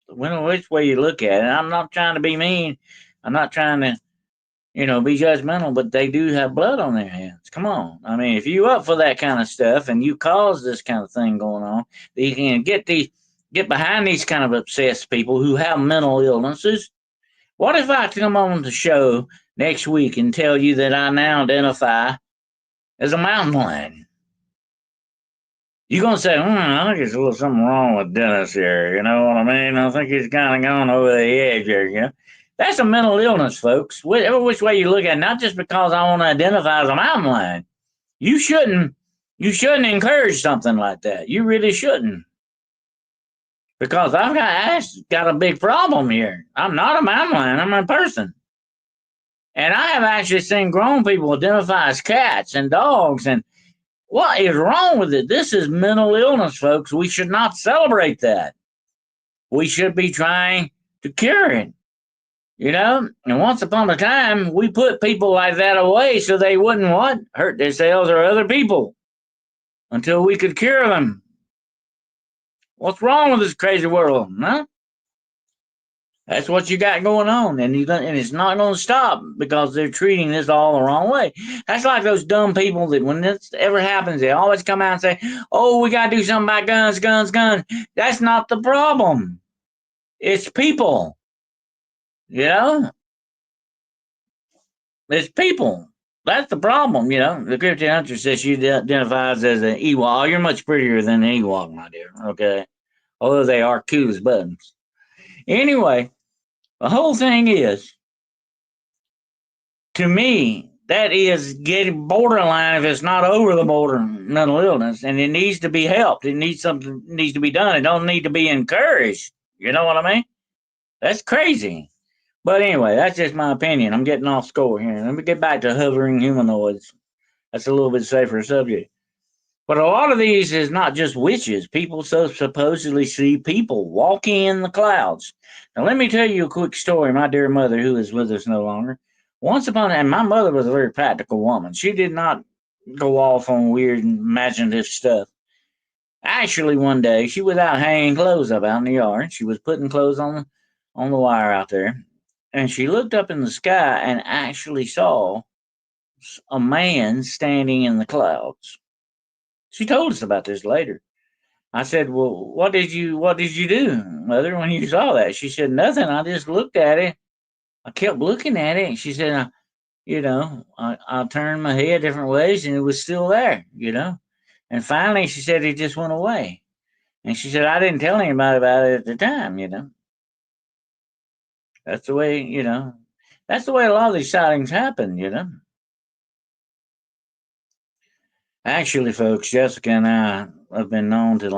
Which way you look at it. I'm not trying to be mean. I'm not trying to be judgmental, but they do have blood on their hands. Come on. I mean, if you up for that kind of stuff and you cause this kind of thing going on, you can get behind these kind of obsessed people who have mental illnesses. What if I come on the show next week and tell you that I now identify as a mountain lion? You're gonna say, I think there's a little something wrong with Dennis here. You know what I mean? I think he's kind of gone over the edge here. That's a mental illness, folks. Which way you look at it, not just because I want to identify as a mountain lion. You shouldn't encourage something like that. You really shouldn't. Because I got a big problem here. I'm not a mountain lion, I'm a person. And I have actually seen grown people identify as cats and dogs. And what is wrong with it? This is mental illness, folks. We should not celebrate that. We should be trying to cure it. And once upon a time, we put people like that away so they wouldn't what? Hurt themselves or other people until we could cure them. What's wrong with this crazy world, huh? That's what you got going on, and it's not going to stop because they're treating this all the wrong way. That's like those dumb people that when this ever happens, they always come out and say, "Oh, we got to do something about guns, guns, guns." That's not the problem. It's people. It's people. That's the problem. The Cryptid Hunter says she identifies as an Ewok. Oh, you're much prettier than an Ewok, my dear. Okay, although they are cute as buttons. Anyway, the whole thing is, to me, that is getting borderline if it's not over the border mental illness, and it needs to be helped. Something needs to be done. It don't need to be encouraged. You know what I mean? That's crazy. But anyway, that's just my opinion. I'm getting off score here. Let me get back to hovering humanoids. That's a little bit safer subject. But a lot of these is not just witches. People supposedly see people walking in the clouds. Now, let me tell you a quick story. My dear mother, who is with us no longer, once upon a time, my mother was a very practical woman. She did not go off on weird imaginative stuff. Actually, one day she was out hanging clothes up out in the yard. She was putting clothes on the wire out there, and she looked up in the sky and actually saw a man standing in the clouds. She told us about this later. I said, "Well, what did you do, mother, when you saw that?" She said, "Nothing. I just looked at it. I kept looking at it." And she said, I turned my head different ways and it was still there. And finally she said it just went away. And she said, "I didn't tell anybody about it at the time. That's the way. That's the way a lot of these sightings happen. Actually, folks, Jessica and I have been known to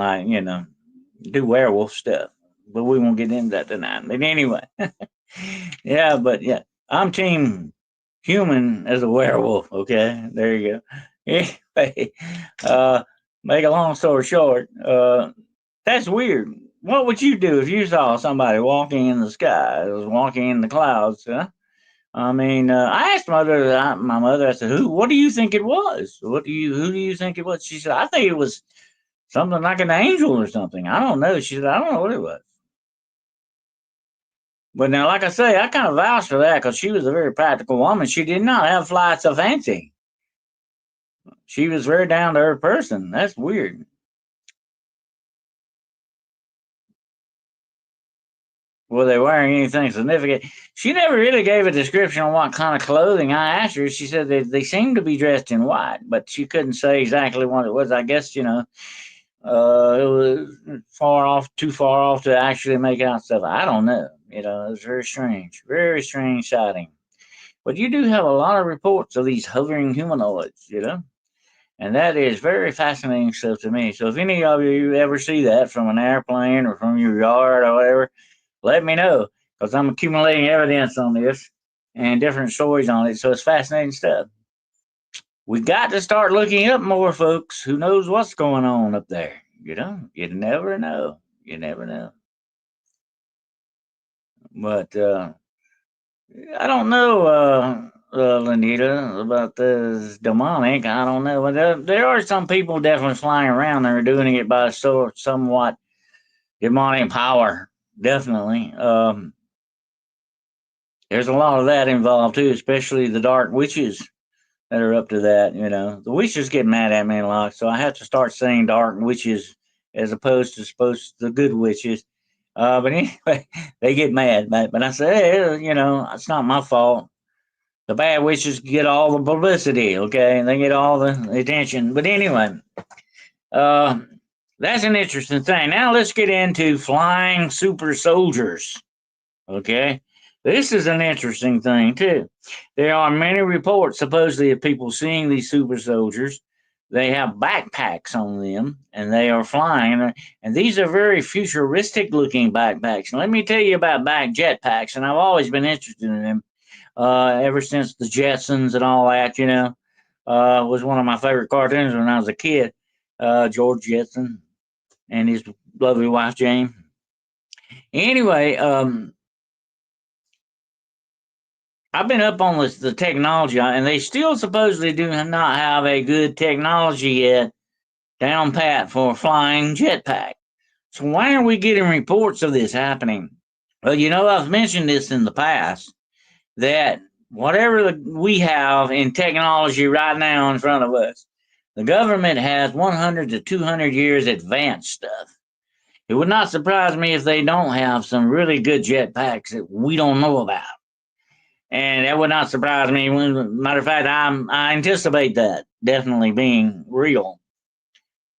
do werewolf stuff, but we won't get into that tonight. But anyway, yeah, I'm team human as a werewolf. Okay, there you go. Anyway, make a long story short, that's weird. What would you do if you saw somebody walking in the sky, walking in the clouds? Huh? I mean, I asked my mother. I said, "Who? What do you think it was? Who do you think it was?" She said, "I think it was something like an angel or something. I don't know." She said, "I don't know what it was." But now, like I say, I kind of vouched for that because she was a very practical woman. She did not have fly so fancy. She was very down to earth person. That's weird. Were they wearing anything significant? She never really gave a description on what kind of clothing. I asked her. She said they seemed to be dressed in white, but she couldn't say exactly what it was. I guess, it was too far off to actually make out stuff. I don't know. It was very strange sighting. But you do have a lot of reports of these hovering humanoids, and that is very fascinating stuff to me. So if any of you ever see that from an airplane or from your yard or whatever, let me know, because I'm accumulating evidence on this and different stories on it. So it's fascinating stuff. We got to start looking up more, folks. Who knows what's going on up there? You never know. You never know. But I don't know, Lenita, about this demonic. I don't know. But there are some people definitely flying around that are doing it by somewhat demonic power. Definitely. There's a lot of that involved too, especially the dark witches that are up to that. The witches get mad at me a lot, so I have to start saying dark witches as opposed to the good witches. But anyway, they get mad. But I say, hey, it's not my fault. The bad witches get all the publicity, okay? And they get all the attention. But anyway, uh, that's an interesting thing. Now let's get into flying super soldiers, okay? This is an interesting thing, too. There are many reports, supposedly, of people seeing these super soldiers. They have backpacks on them, and they are flying. And these are very futuristic-looking backpacks. And let me tell you about jetpacks, and I've always been interested in them ever since the Jetsons and all that, was one of my favorite cartoons when I was a kid. George Jetson and his lovely wife, Jane. Anyway, I've been up on the technology, and they still supposedly do not have a good technology yet down pat for a flying jetpack. So why are we getting reports of this happening? Well, I've mentioned this in the past, that whatever we have in technology right now in front of us, the government has 100 to 200 years advanced stuff. It would not surprise me if they don't have some really good jetpacks that we don't know about. And that would not surprise me. Matter of fact, I anticipate that definitely being real.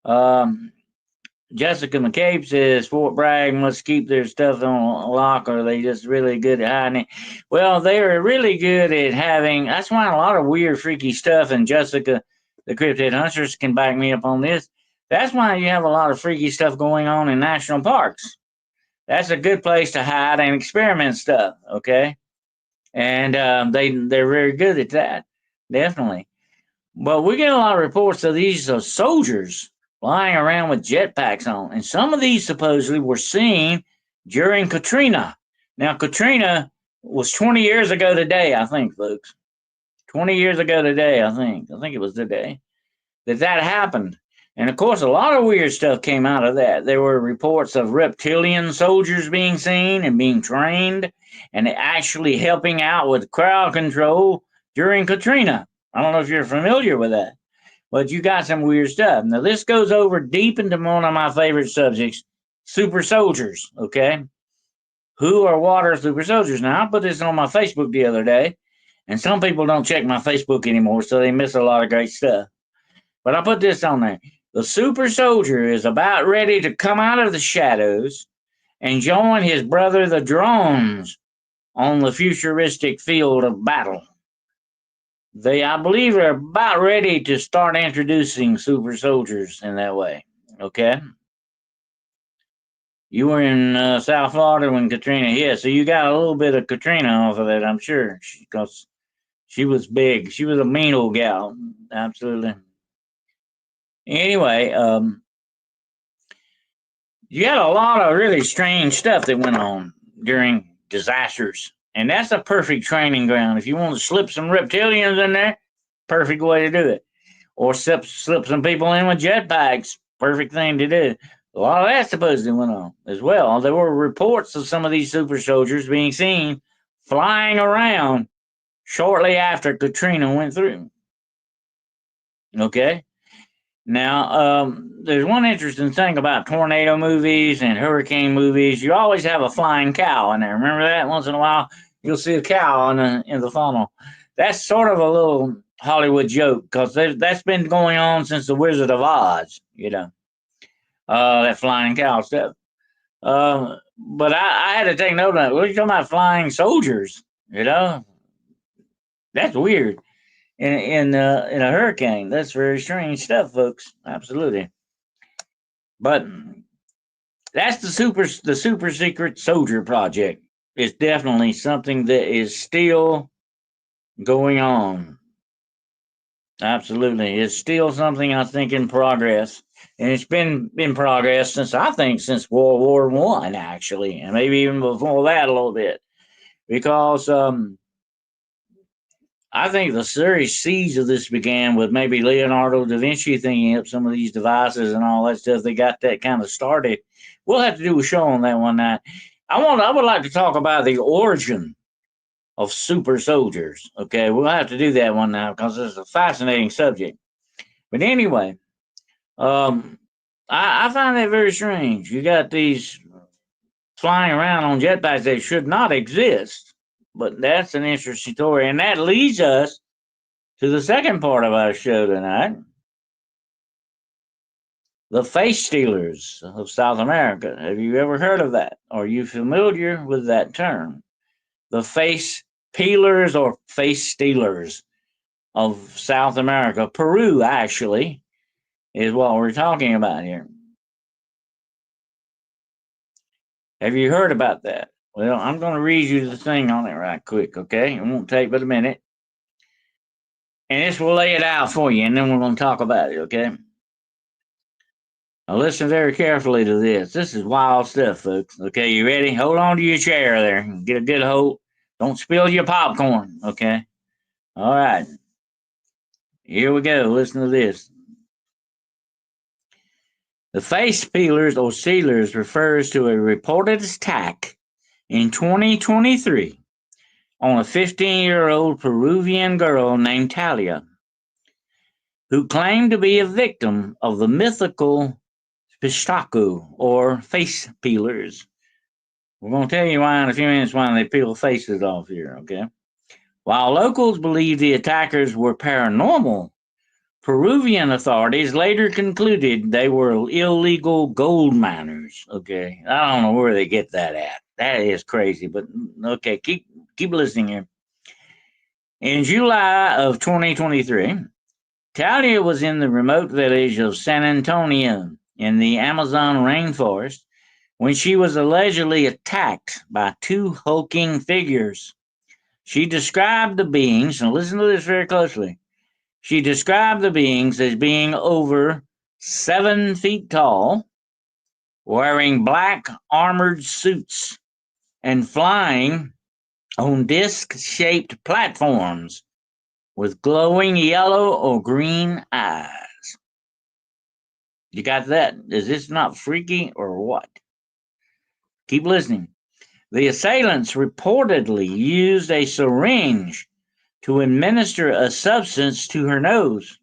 Jessica McCabe says Fort Bragg must keep their stuff on lock, or are they just really good at hiding it? Well, they are really good at having. That's why a lot of weird, freaky stuff. And Jessica, the Cryptid Hunters, can back me up on this. That's why you have a lot of freaky stuff going on in national parks. That's a good place to hide and experiment stuff. Okay, and they're very good at that, definitely. But we get a lot of reports of these soldiers flying around with jetpacks on, and some of these supposedly were seen during Katrina. Now, Katrina was 20 years ago today, I think, folks. 20 years ago today, I think. I think it was the day that happened. And of course, a lot of weird stuff came out of that. There were reports of reptilian soldiers being seen and being trained and actually helping out with crowd control during Katrina. I don't know if you're familiar with that, but you got some weird stuff. Now, this goes over deep into one of my favorite subjects, super soldiers, okay? Who or what are super soldiers? Now, I put this on my Facebook the other day, and some people don't check my Facebook anymore, so they miss a lot of great stuff. But I put this on there. The super soldier is about ready to come out of the shadows and join his brother, the drones, on the futuristic field of battle. They, I believe, are about ready to start introducing super soldiers in that way. Okay? You were in South Florida when Katrina hit, so you got a little bit of Katrina off of it, I'm sure, because she was big. She was a mean old gal. Absolutely. Anyway, you had a lot of really strange stuff that went on during disasters. And that's a perfect training ground. If you want to slip some reptilians in there, perfect way to do it. Or slip some people in with jetpacks, perfect thing to do. A lot of that supposedly went on as well. There were reports of some of these super soldiers being seen flying around shortly after Katrina went through. Okay? Now, there's one interesting thing about tornado movies and hurricane movies. You always have a flying cow in there. Remember that? Once in a while, you'll see a cow in the funnel. That's sort of a little Hollywood joke, because that's been going on since the Wizard of Oz, that flying cow stuff. But I had to take note of that. What are you talking about, flying soldiers? That's weird. In a hurricane, that's very strange stuff, folks. Absolutely. But that's the super secret soldier project. It's definitely something that is still going on. Absolutely. It's still something I think in progress. And it's been in progress since World War One, actually, and maybe even before that a little bit. Because I think the serious siege of this began with maybe Leonardo da Vinci thinking up some of these devices and all that stuff. They got that kind of started. We'll have to do a show on that one night. I would like to talk about the origin of super soldiers. Okay, we'll have to do that one now because it's a fascinating subject. But anyway, I find that very strange. You got these flying around on jetpacks that should not exist. But that's an interesting story. And that leads us to the second part of our show tonight, the face stealers of South America. Have you ever heard of that? Are you familiar with that term? The face peelers or face stealers of South America. Peru, actually, is what we're talking about here. Have you heard about that? Well, I'm going to read you the thing on it right quick, okay? It won't take but a minute. And this will lay it out for you, and then we're going to talk about it, okay? Now listen very carefully to this. This is wild stuff, folks. Okay, you ready? Hold on to your chair there. Get a good hold. Don't spill your popcorn, okay? All right. Here we go. Listen to this. The face peelers or sealers refers to a reported attack in 2023 on a 15-year-old Peruvian girl named Talia, who claimed to be a victim of the mythical pistaco or face peelers. We're going to tell you why in a few minutes why they peel faces off here, okay? While locals believe the attackers were paranormal, Peruvian authorities later concluded they were illegal gold miners, okay? I don't know where they get that at. That is crazy, but okay, keep listening here. In July of 2023, Talia was in the remote village of San Antonio in the Amazon rainforest when she was allegedly attacked by two hulking figures. She described the beings, and listen to this very closely. She described the beings as being over 7 feet tall, wearing black armored suits, and flying on disc-shaped platforms with glowing yellow or green eyes. You got that? Is this not freaky or what? Keep listening. The assailants reportedly used a syringe to administer a substance to her nose.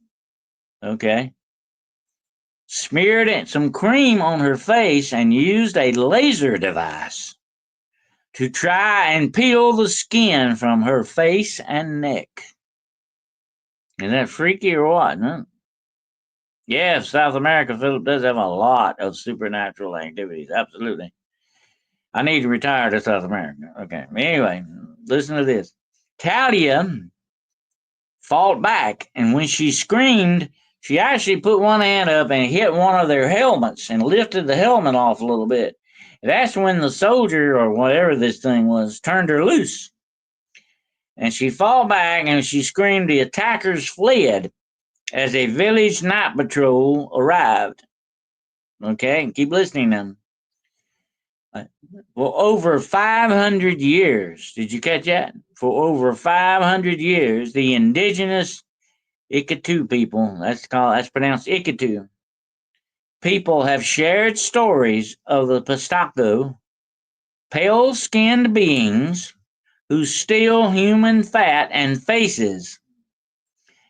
Okay. Smeared some cream on her face and used a laser device to try and peel the skin from her face and neck. Isn't that freaky or what, huh? Yeah, South America, Philip, does have a lot of supernatural activities. Absolutely. I need to retire to South America. Okay. Anyway, listen to this. Talia fought back, and when she screamed, she actually put one hand up and hit one of their helmets and lifted the helmet off a little bit. That's when the soldier, or whatever this thing was, turned her loose. And she fought back and she screamed. The attackers fled as a village night patrol arrived. Okay, keep listening now. For over 500 years, did you catch that? For over 500 years, the indigenous Ikitu people, that's pronounced Ikitu, people have shared stories of the Pastaco, pale-skinned beings who steal human fat and faces.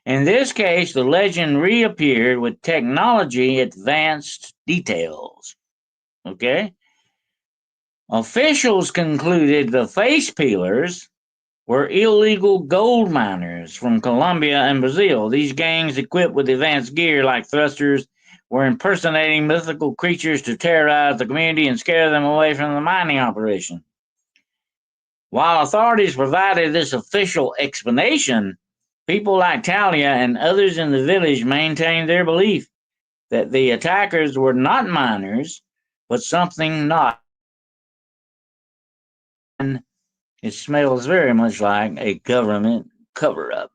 In this case, the legend reappeared with technology advanced details. Okay? Officials concluded the face peelers were illegal gold miners from Colombia and Brazil. These gangs, equipped with advanced gear like thrusters, were impersonating mythical creatures to terrorize the community and scare them away from the mining operation. While authorities provided this official explanation, people like Talia and others in the village maintained their belief that the attackers were not miners, but something not. And it smells very much like a government cover up.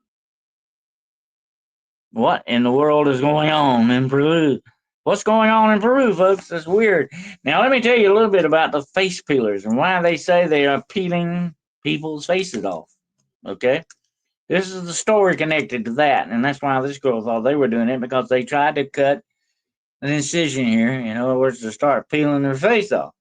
What in the world is going on in Peru? What's going on in Peru, folks? That's weird. Now, let me tell you a little bit about the face peelers and why they say they are peeling people's faces off. Okay? This is the story connected to that, and that's why this girl thought they were doing it, because they tried to cut an incision here, in other words, to start peeling their face off.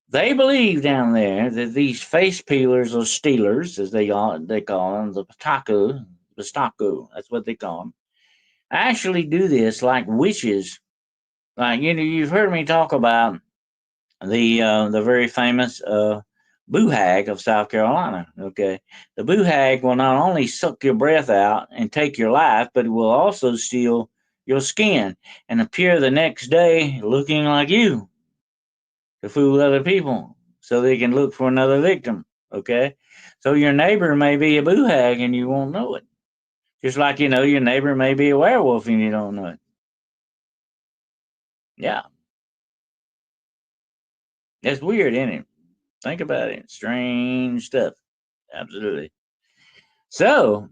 They believe down there that these face peelers or stealers, as they call them, the pataku, that's what they call them, actually do this like witches. Like, you've heard me talk about the very famous boo hag of South Carolina. Okay, the boo hag will not only suck your breath out and take your life, but it will also steal your skin and appear the next day looking like you to fool other people, so they can look for another victim. Okay, so your neighbor may be a boo hag and you won't know it. Just like your neighbor may be a werewolf and you don't know it. Yeah, it's weird, isn't it? Think about it. Strange stuff. Absolutely. So,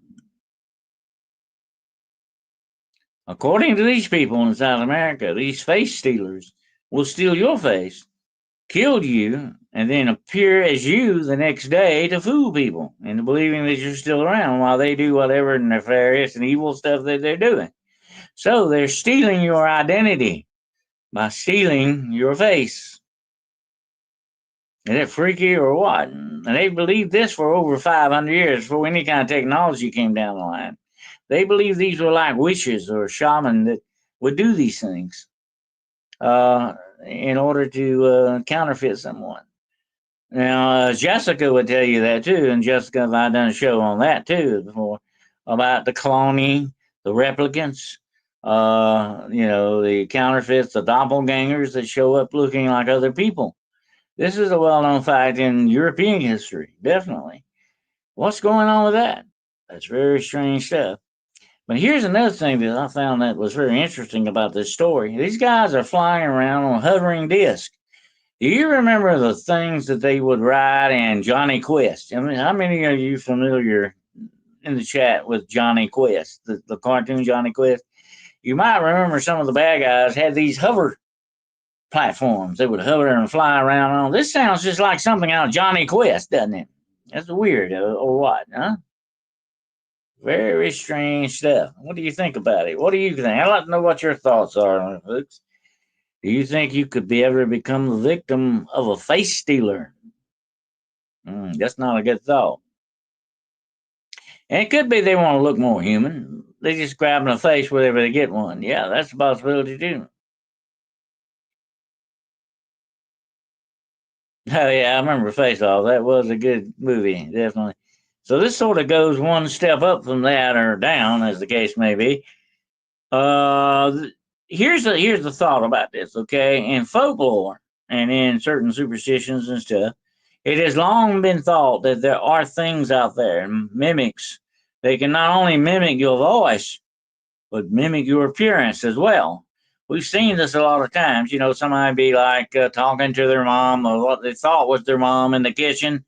according to these people in South America, these face stealers will steal your face, kill you, and then appear as you the next day to fool people into believing that you're still around while they do whatever nefarious and evil stuff that they're doing. So, they're stealing your identity by stealing your face. Is it freaky or what? And they believed this for over 500 years before any kind of technology came down the line. They believed these were like witches or shaman that would do these things in order to counterfeit someone. Now, Jessica would tell you that too, and Jessica, I've done a show on that too before about the cloning, the replicants, the counterfeits, the doppelgangers that show up looking like other people. This is a well-known fact in European history, definitely. What's going on with that? That's very strange stuff. But here's another thing that I found that was very interesting about this story. These guys are flying around on hovering discs. Do you remember the things that they would ride in Johnny Quest? I mean, how many are you familiar in the chat with Johnny Quest, the cartoon Johnny Quest? You might remember some of the bad guys had these hover platforms. They would hover and fly around on. This sounds just like something out of Johnny Quest, doesn't it? That's weird, or what, huh? Very strange stuff. What do you think about it? What do you think? I'd like to know what your thoughts are, folks. Do you think you could be ever become the victim of a face stealer? That's not a good thought. And it could be they want to look more human. They just grabbing a face wherever they get one. Yeah, that's a possibility too. Oh yeah, I remember Face Off. That was a good movie, definitely. So this sort of goes one step up from that, or down, as the case may be. Uh, here's the thought about this. Okay, in folklore and in certain superstitions and stuff, it has long been thought that there are things out there, mimics. They can not only mimic your voice, but mimic your appearance as well. We've seen this a lot of times. Somebody be like talking to their mom or what they thought was their mom in the kitchen,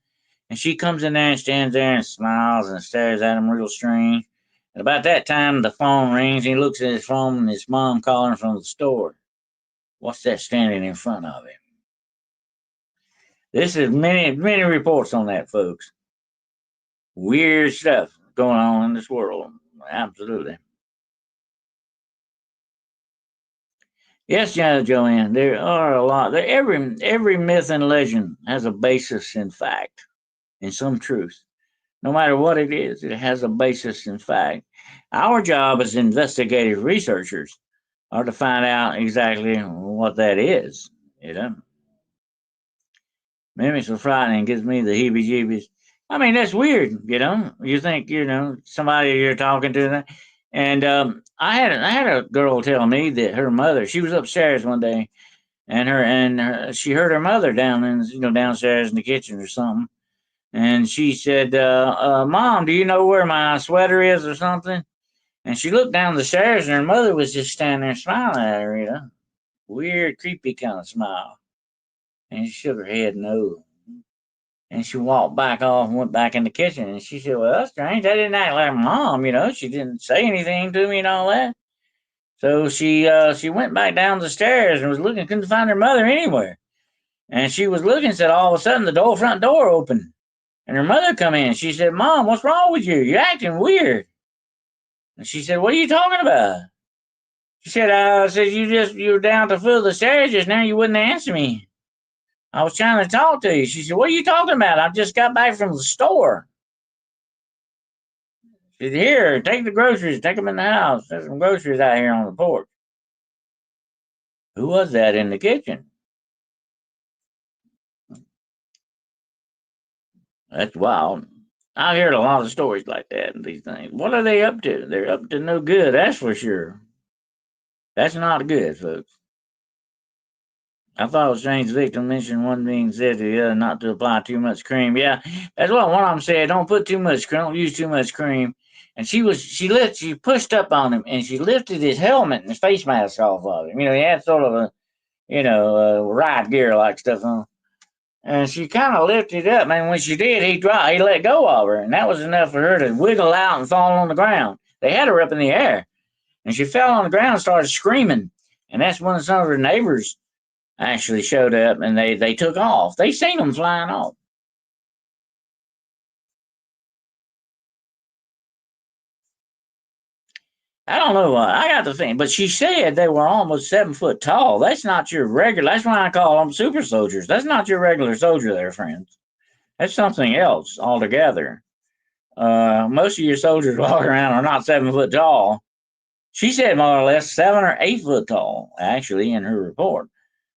and she comes in there and stands there and smiles and stares at him real strange. And about that time, the phone rings. And he looks at his phone, and his mom calling from the store. What's that standing in front of him? This is many reports on that, folks. Weird stuff going on in this world. Absolutely. Yes, Joanne, there are a lot. Every myth and legend has a basis in fact, in some truth. No matter what it is, it has a basis in fact. Our job as investigative researchers are to find out exactly what that is. Mimics are frightening, gives me the heebie-jeebies. I mean, that's weird. You think somebody you're talking to, and I had a girl tell me that her mother. She was upstairs one day, and she heard her mother downstairs in the kitchen or something, And she said, Mom, do you know where my sweater is or something? And she looked down the stairs, and her mother was just standing there smiling at her, weird, creepy kind of smile. And she shook her head no. And she walked back off and went back in the kitchen. And she said, Well, that's strange. I didn't act like Mom, She didn't say anything to me and all that. So she went back down the stairs and was looking, couldn't find her mother anywhere. And she was looking, said all of a sudden the front door opened. And her mother come in. She said, Mom, what's wrong with you? You're acting weird. And she said, What are you talking about? She said, said you were down at the foot of the stairs just now, you wouldn't answer me. I was trying to talk to you. She said, What are you talking about? I just got back from the store. She said, Here, take the groceries, take them in the house. There's some groceries out here on the porch. Who was that in the kitchen? That's wild. I've heard a lot of stories like that and these things. What are they up to? They're up to no good, that's for sure. That's not good, folks. I thought it was strange the victim mentioned one being said to the other not to apply too much cream. Yeah, that's what one of them said. Don't put too much cream. Don't use too much cream. And she pushed up on him and she lifted his helmet and his face mask off of him. He had sort of a, riot gear like stuff on. And she kind of lifted up, and when she did, he let go of her, and that was enough for her to wiggle out and fall on the ground. They had her up in the air, and she fell on the ground and started screaming. And that's when some of her neighbors actually showed up, and they took off. They seen them flying off. I don't know why. I got the thing, but she said they were almost 7 foot tall. That's not your regular. That's why I call them super soldiers. That's not your regular soldier, there, friends. That's something else altogether. Most of your soldiers walking around are not 7 foot tall. She said more or less 7 or 8 foot tall, actually, in her report.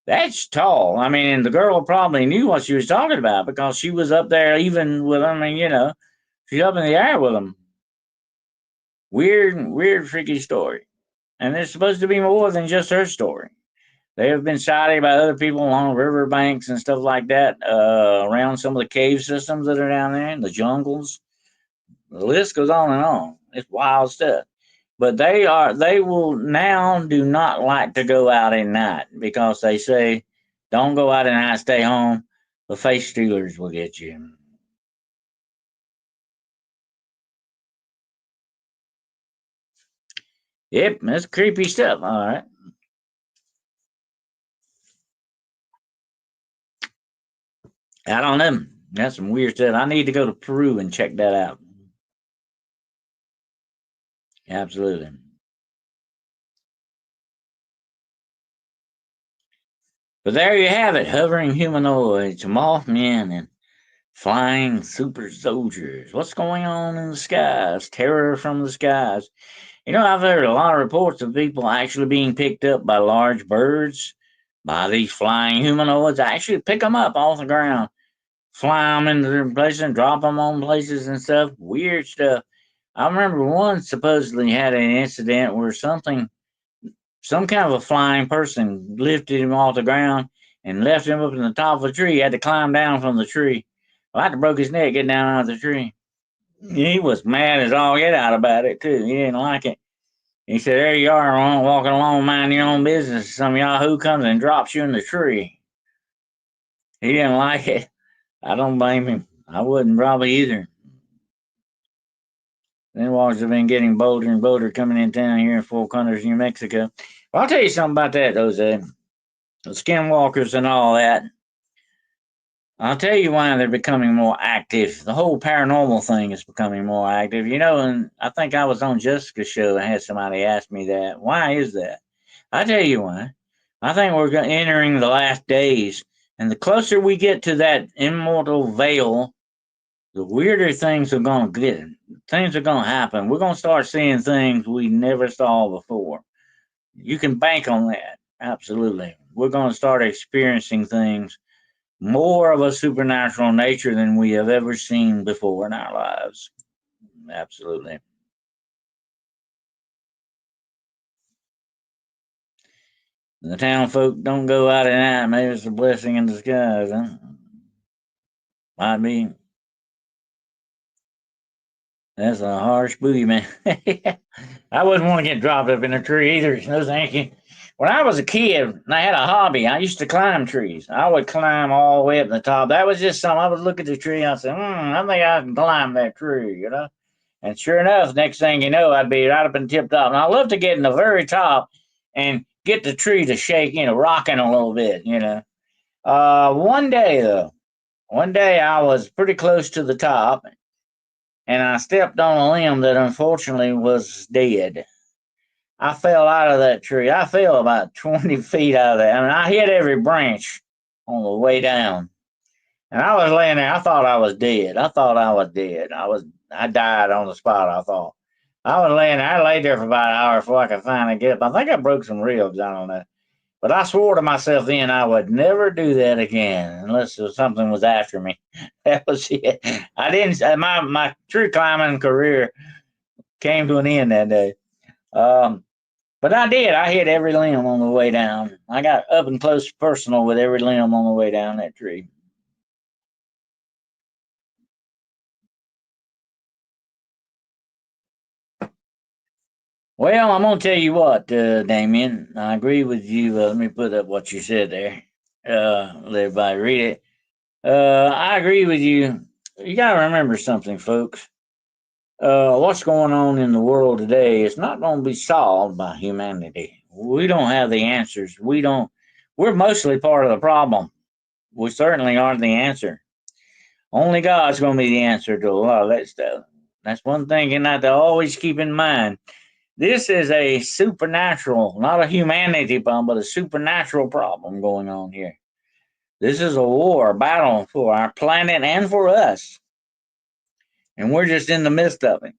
That's tall. I mean, and the girl probably knew what she was talking about because she was up there even with them. She's up in the air with them. Weird, freaky story. And there's supposed to be more than just her story. They have been sighted by other people along river banks and stuff like that, around some of the cave systems that are down there, in the jungles. The list goes on and on. It's wild stuff. But they will now do not like to go out at night because they say, don't go out at night, stay home. The face stealers will get you. Yep, that's creepy stuff. All right. I don't know. That's some weird stuff. I need to go to Peru and check that out. Absolutely. But there you have it, hovering humanoids, Mothman, and flying super soldiers. What's going on in the skies? Terror from the skies. I've heard a lot of reports of people actually being picked up by large birds, by these flying humanoids. I actually pick them up off the ground, fly them into their places and drop them on places and stuff. Weird stuff. I remember one supposedly had an incident where some kind of a flying person lifted him off the ground and left him up in the top of a tree. He had to climb down from the tree. Well, I had to broke his neck getting down out of the tree. He was mad as all get out about it too. He didn't like it. He said, There you are, walking along, mind your own business. Some yahoo comes and drops you in the tree. He didn't like it. I don't blame him. I wouldn't probably either. Then walks have been getting bolder and bolder coming in town here in Four Corners, New Mexico. Well, I'll tell you something about that, those skinwalkers and all that. I'll tell you why they're becoming more active. The whole paranormal thing is becoming more active. And I think I was on Jessica's show and had somebody ask me that. Why is that? I'll tell you why. I think we're entering the last days. And the closer we get to that immortal veil, the weirder things are going to get. Things are going to happen. We're going to start seeing things we never saw before. You can bank on that. Absolutely. We're going to start experiencing things more of a supernatural nature than we have ever seen before in our lives. Absolutely. The town folk don't go out at night. Maybe it's a blessing in disguise, huh? Might be. That's a harsh boogeyman. I wouldn't want to get dropped up in a tree either. No, thank you. When I was a kid and I had a hobby, I used to climb trees. I would climb all the way up to the top. That was just something. I would look at the tree and I'd say, I think I can climb that tree, you know? And sure enough, next thing you know, I'd be right up in tip top. And I love to get in the very top and get the tree to shake, rocking a little bit, One day, though, I was pretty close to the top and I stepped on a limb that unfortunately was dead. I fell out of that tree. I fell about 20 feet out of that. I mean, I hit every branch on the way down. And I was laying there. I thought I was dead. I died on the spot, I thought. I was laying there. I laid there for about an hour before I could finally get up. I think I broke some ribs. I don't know. But I swore to myself then I would never do that again unless something was after me. That was it. I didn't. My tree climbing career came to an end that day. But I did. I hit every limb on the way down. I got up and close personal with every limb on the way down that tree. Well, I'm gonna tell you what, Damien. I agree with you. Let me put up what you said there. Let everybody read it. I agree with you. You gotta remember something, folks. What's going on in the world today is not going to be solved by humanity. We don't have the answers. We don't. We're mostly part of the problem. We certainly aren't the answer. Only God's going to be the answer to a lot of that stuff. That's one thing you have to always keep in mind. This is a supernatural, not a humanity problem, but a supernatural problem going on here. This is a war, a battle for our planet and for us. And we're just in the midst of it.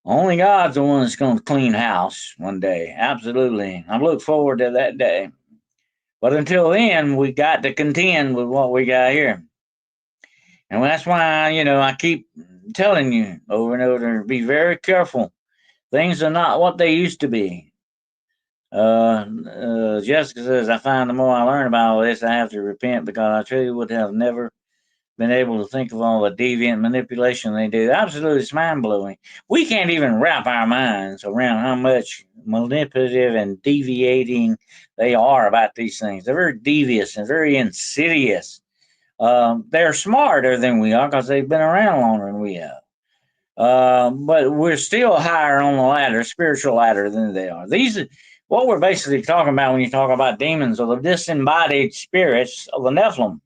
Only God's the one that's going to clean house one day. Absolutely. I look forward to that day. But until then, we got to contend with what we got here. And that's why, I keep telling you over and over to be very careful. Things are not what they used to be. Jessica says, I find the more I learn about all this, I have to repent because I truly would have never been able to think of all the deviant manipulation they do. Absolutely, it's mind blowing. We can't even wrap our minds around how much manipulative and deviating they are about these things. They're very devious and very insidious. They're smarter than we are because they've been around longer than we have. But we're still higher on the ladder, spiritual ladder, than they are. What we're basically talking about when you talk about demons are the disembodied spirits of the Nephilim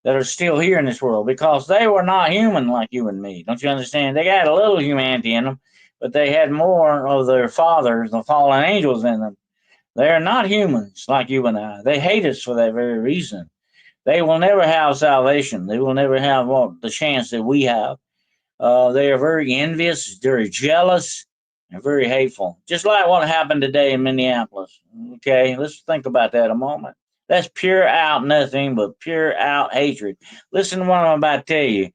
that are still here in this world because they were not human like you and me. Don't you understand? They got a little humanity in them, but they had more of their fathers, the fallen angels, in them. They are not humans like you and I. They hate us for that very reason. They will never have salvation. They will never have the chance that we have. They are very envious, very jealous, and very hateful. Just like what happened today in Minneapolis. Okay, let's think about that a moment. That's pure out nothing but pure out hatred. Listen to what I'm about to tell you.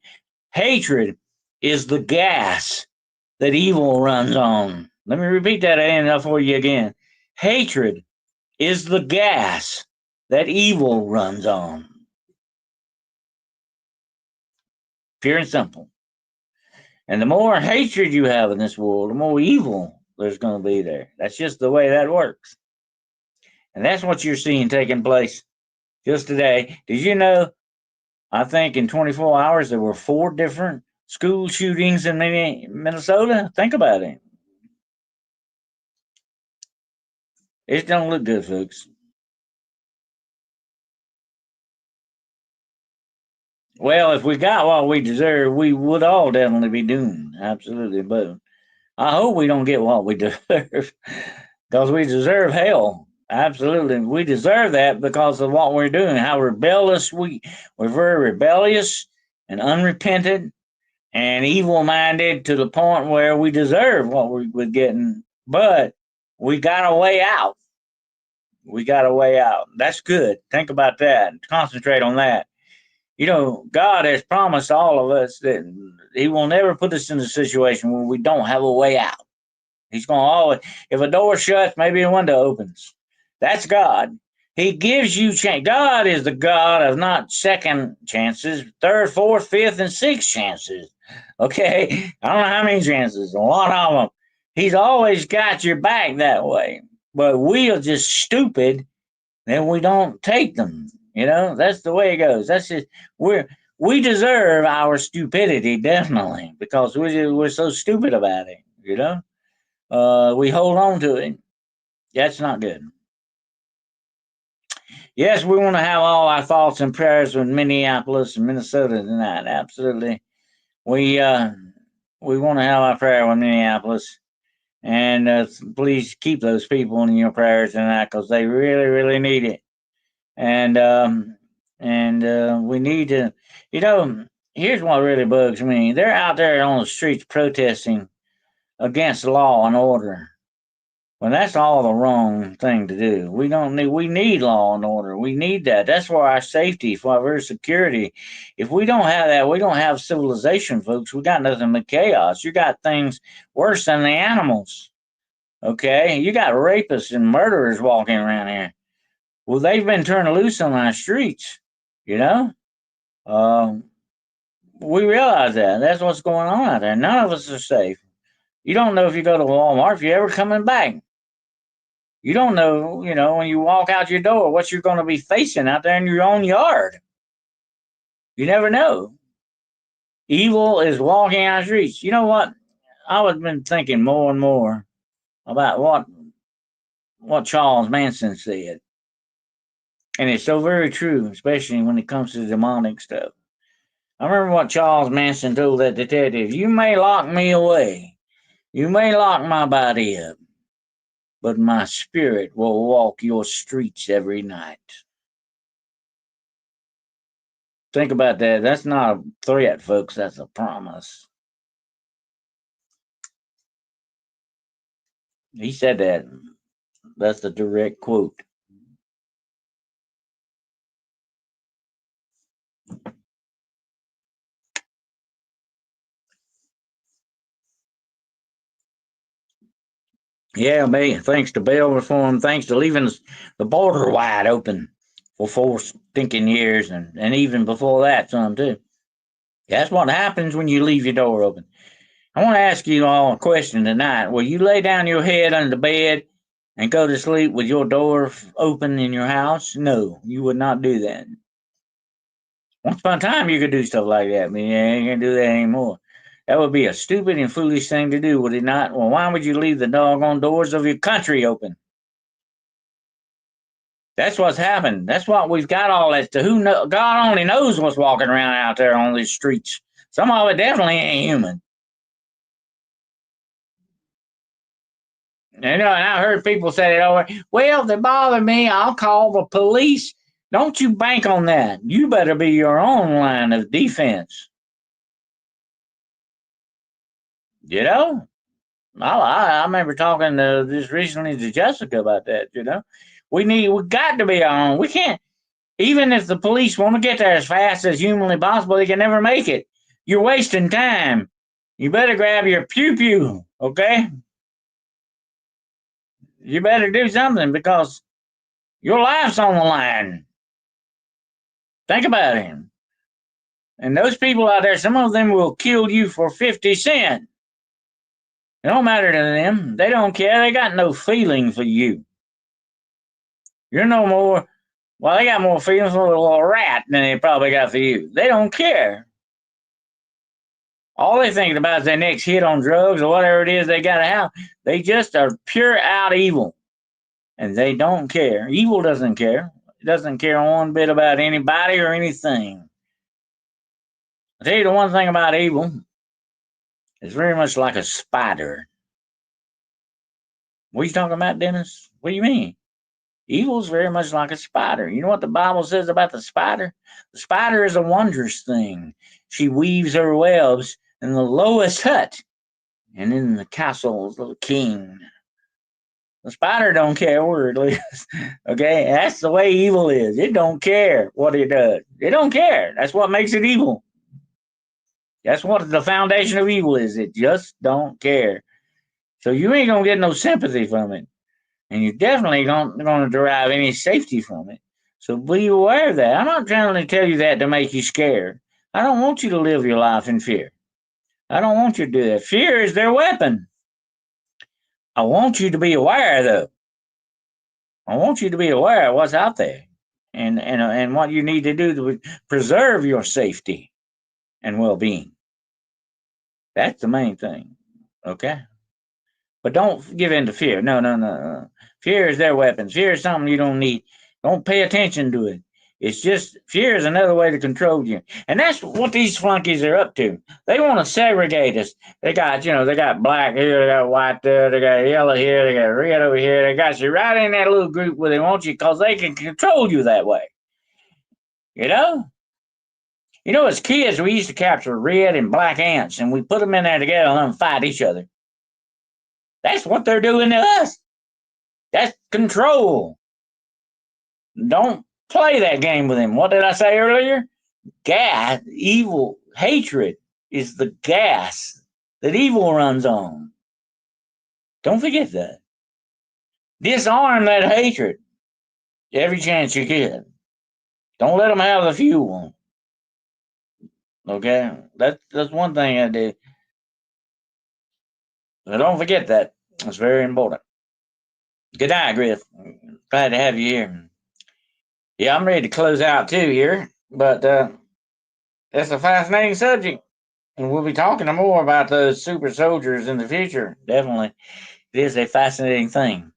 Hatred is the gas that evil runs on. Let me repeat that for you again. Hatred is the gas that evil runs on. Pure and simple. And the more hatred you have in this world, the more evil there's going to be there. That's just the way that works. And that's what you're seeing taking place just today. Did you know? I think in 24 hours there were 4 different school shootings in Minnesota. Think about it. It don't look good, folks. Well, if we got what we deserve, we would all definitely be doomed. Absolutely. But I hope we don't get what we deserve because we deserve hell. Absolutely. We deserve that because of what we're doing, how rebellious we're very rebellious and unrepentant and evil minded to the point where we deserve what we're getting, but we got a way out. We got a way out. That's good. Think about that. Concentrate on that. God has promised all of us that He will never put us in a situation where we don't have a way out. He's going to always, if a door shuts, maybe a window opens. That's God. He gives you chance. God is the God of not second chances, third, fourth, fifth, and sixth chances. Okay? I don't know how many chances. A lot of them. He's always got your back that way. But we are just stupid, then we don't take them. That's the way it goes. That's just we deserve our stupidity, definitely, because we're so stupid about it. We hold on to it. That's not good. Yes, we want to have all our thoughts and prayers with Minneapolis and Minnesota tonight. Absolutely. We want to have our prayer with Minneapolis, and please keep those people in your prayers tonight because they really, really need it. And we need to. You know, Here's what really bugs me. They're out there on the streets protesting against law and order. Well, that's all the wrong thing to do. We need law and order. We need that. That's for our safety, for our security. If we don't have that, we don't have civilization, folks. We got nothing but chaos. You got things worse than the animals. Okay? You got rapists and murderers walking around here. Well, they've been turned loose on our streets, you know? Um, we realize that. That's what's going on out there. None of us are safe. You don't know if you go to Walmart if you're ever coming back. You don't know, when you walk out your door, what you're going to be facing out there in your own yard. You never know. Evil is walking our streets. You know what? I've been thinking more and more about what Charles Manson said. And it's so very true, especially when it comes to demonic stuff. I remember what Charles Manson told that detective. You may lock me away. You may lock my body up. But my spirit will walk your streets every night. Think about that. That's not a threat, folks. That's a promise. He said that. That's a direct quote. Yeah, man. Thanks to bail reform, thanks to leaving the border wide open for 4 stinking years, and even before that, some too. That's what happens when you leave your door open. I want to ask you all a question tonight. Will you lay down your head under the bed and go to sleep with your door open in your house? No, you would not do that. Once upon a time, you could do stuff like that, but you ain't gonna do that anymore. That would be a stupid and foolish thing to do, would it not? Well, why would you leave the doggone doors of your country open? That's what's happened. That's what we've got all that to. God only knows what's walking around out there on these streets. Some of it definitely ain't human. And I heard people say it over. Well, if they bother me, I'll call the police. Don't you bank on that. You better be your own line of defense. You know? I remember talking just recently to Jessica about that. We got to be our own. We can't. Even if the police want to get there as fast as humanly possible, they can never make it. You're wasting time. You better grab your pew pew, okay? You better do something because your life's on the line. Think about it. And those people out there, some of them will kill you for 50 cents. It don't matter to them. They don't care. They got no feeling for you. You're no more. Well, they got more feelings for a little rat than they probably got for you. They don't care. All they thinking about is their next hit on drugs or whatever it is they got to have. They just are pure out evil. And they don't care. Evil doesn't care. It doesn't care one bit about anybody or anything. I'll tell you the one thing about evil. It's very much like a spider. What are you talking about, Dennis? What do you mean? Evil's very much like a spider. You know what the Bible says about the spider? The spider is a wondrous thing. She weaves her webs in the lowest hut and in the castles of the king. The spider don't care where it lives. Okay, that's the way evil is. It don't care what it does. It don't care. That's what makes it evil. That's what the foundation of evil is. It just don't care. So you ain't gonna get no sympathy from it, and you definitely don't gonna derive any safety from it. So be aware of that. I'm not trying to tell you that to make you scared. I don't want you to live your life in fear. I don't want you to do that. Fear is their weapon. I want you to be aware, though. I want you to be aware of what's out there and what you need to do to preserve your safety and well being. That's the main thing. Okay? But don't give in to fear. No, no, no, no. Fear is their weapon. Fear is something you don't need. Don't pay attention to it. It's just fear is another way to control you. And that's what these flunkies are up to. They want to segregate us. They got black here, they got white there, they got yellow here, they got red over here. They got you right in that little group where they want you because they can control you that way. You know? You know, as kids, we used to capture red and black ants and we put them in there together and let them fight each other. That's what they're doing to us. That's control. Don't play that game with him. What did I say earlier? Gas, evil, hatred is the gas that evil runs on. Don't forget that. Disarm that hatred every chance you get. Don't let them have the fuel. Okay? That's one thing I do. So don't forget that. It's very important. Good night, Griff. Glad to have you here. Yeah, I'm ready to close out too here, but that's a fascinating subject. And we'll be talking more about those super soldiers in the future. Definitely. It is a fascinating thing.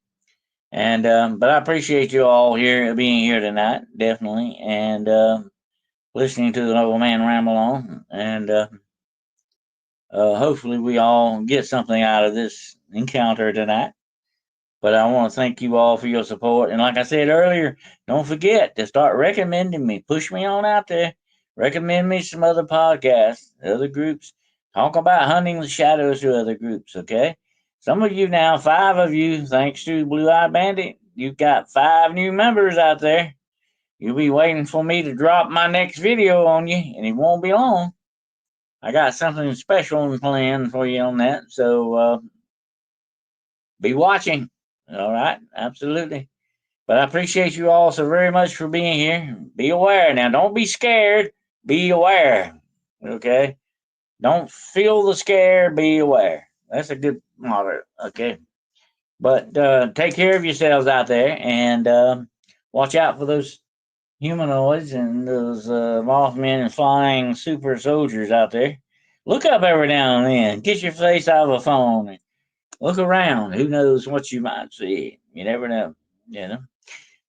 And but I appreciate you all here being here tonight, definitely, and listening to the old man ramble on. And hopefully we all get something out of this encounter tonight. But I want to thank you all for your support. And like I said earlier, don't forget to start recommending me. Push me on out there. Recommend me some other podcasts, other groups. Talk about hunting the shadows to other groups, okay? Some of you now, 5 of you, thanks to Blue Eye Bandit, you've got 5 new members out there. You'll be waiting for me to drop my next video on you, and it won't be long. I got something special planned for you on that, so be watching. All right, absolutely. But I appreciate you all so very much for being here. Be aware now. Don't be scared. Be aware. Okay? Don't feel the scare. Be aware. That's a good motto. Okay? But take care of yourselves out there and watch out for those humanoids and those Mothman and flying super soldiers out there. Look up every now and then. Get your face out of a phone and look around. Who knows what you might see? You never know. You know.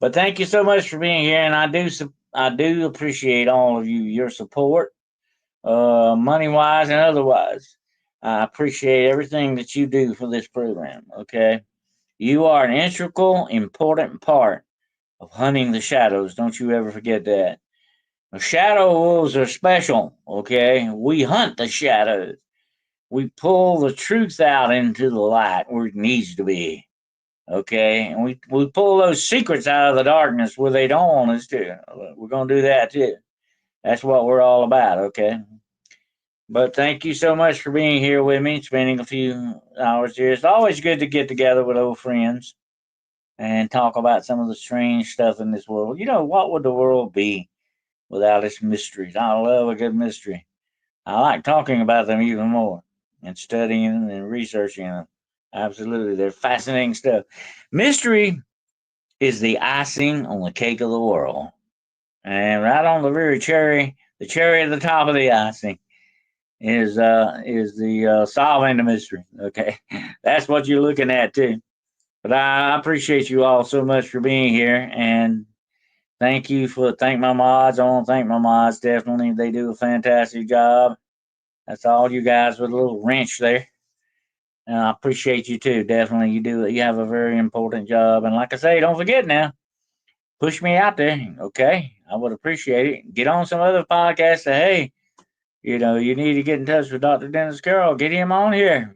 But thank you so much for being here, and I do appreciate all of you, your support, money wise and otherwise. I appreciate everything that you do for this program. Okay, you are an integral, important part of hunting the shadows. Don't you ever forget that. The shadow wolves are special. Okay, we hunt the shadows. We pull the truth out into the light where it needs to be. Okay, and we pull those secrets out of the darkness where they don't want us to. We're gonna do that too. That's what we're all about. Okay, but thank you so much for being here with me, spending a few hours here. It's always good to get together with old friends and talk about some of the strange stuff in this world. You know, what would the world be without its mysteries? I love a good mystery. I like talking about them even more and studying them and researching them. Absolutely, they're fascinating stuff. Mystery is the icing on the cake of the world. And right on the very cherry, the cherry at the top of the icing is the solving the mystery. Okay, that's what you're looking at too. But I appreciate you all so much for being here, and thank my mods. I want to thank my mods. Definitely, they do a fantastic job. That's all you guys with a little wrench there. And I appreciate you too. Definitely, you do. You have a very important job. And like I say, don't forget now, push me out there. Okay. I would appreciate it. Get on some other podcasts. Say, hey, you need to get in touch with Dr. Dennis Carroll. Get him on here.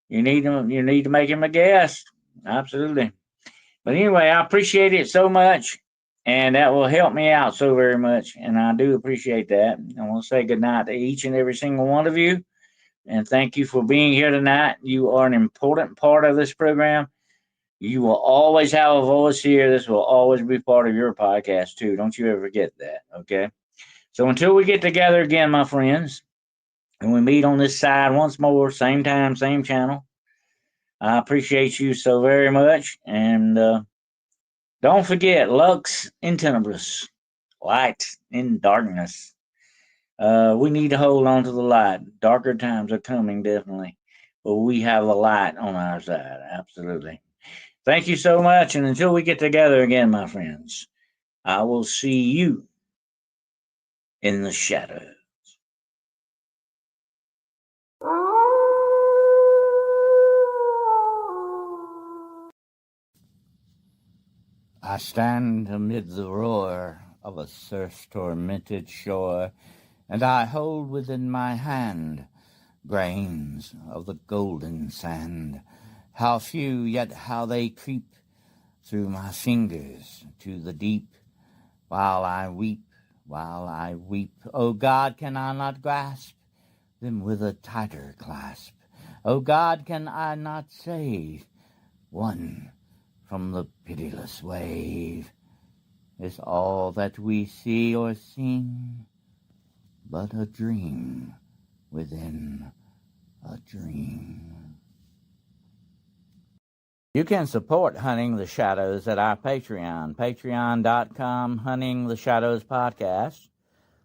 You need to make him a guest. Absolutely. But anyway, I appreciate it so much. And that will help me out so very much. And I do appreciate that. I want to say good night to each and every single one of you. And thank you for being here tonight. You are an important part of this program. You will always have a voice here. This will always be part of your podcast, too. Don't you ever forget that, okay? So until we get together again, my friends, and we meet on this side once more, same time, same channel. I appreciate you so very much. And don't forget, lux in tenebris, light in darkness. We need to hold on to the light. Darker times are coming, definitely. But we have a light on our side, absolutely. Thank you so much. And until we get together again, my friends, I will see you in the shadow. I stand amid the roar of a surf-tormented shore, and I hold within my hand grains of the golden sand. How few, yet how they creep through my fingers to the deep. While I weep, oh God, can I not grasp them with a tighter clasp? Oh God, can I not save one from the pitiless wave? Is all that we see or sing but a dream within a dream? You can support Hunting the Shadows at our Patreon, patreon.com, Hunting the Shadows Podcast.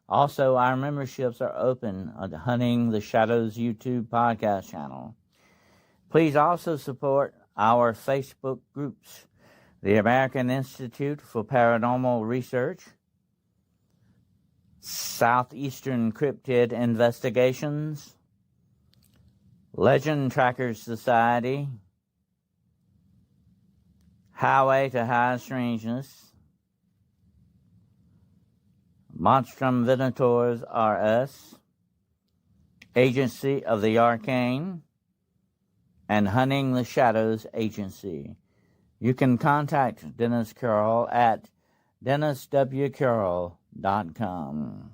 Also, our memberships are open on the Hunting the Shadows YouTube podcast channel. Please also support our Facebook groups, the American Institute for Paranormal Research, Southeastern Cryptid Investigations, Legend Trackers Society, Highway to High Strangeness, Monstrum Venators R.Us, Agency of the Arcane, and Hunting the Shadows Agency. You can contact Dennis Carroll at denniswcarroll.com.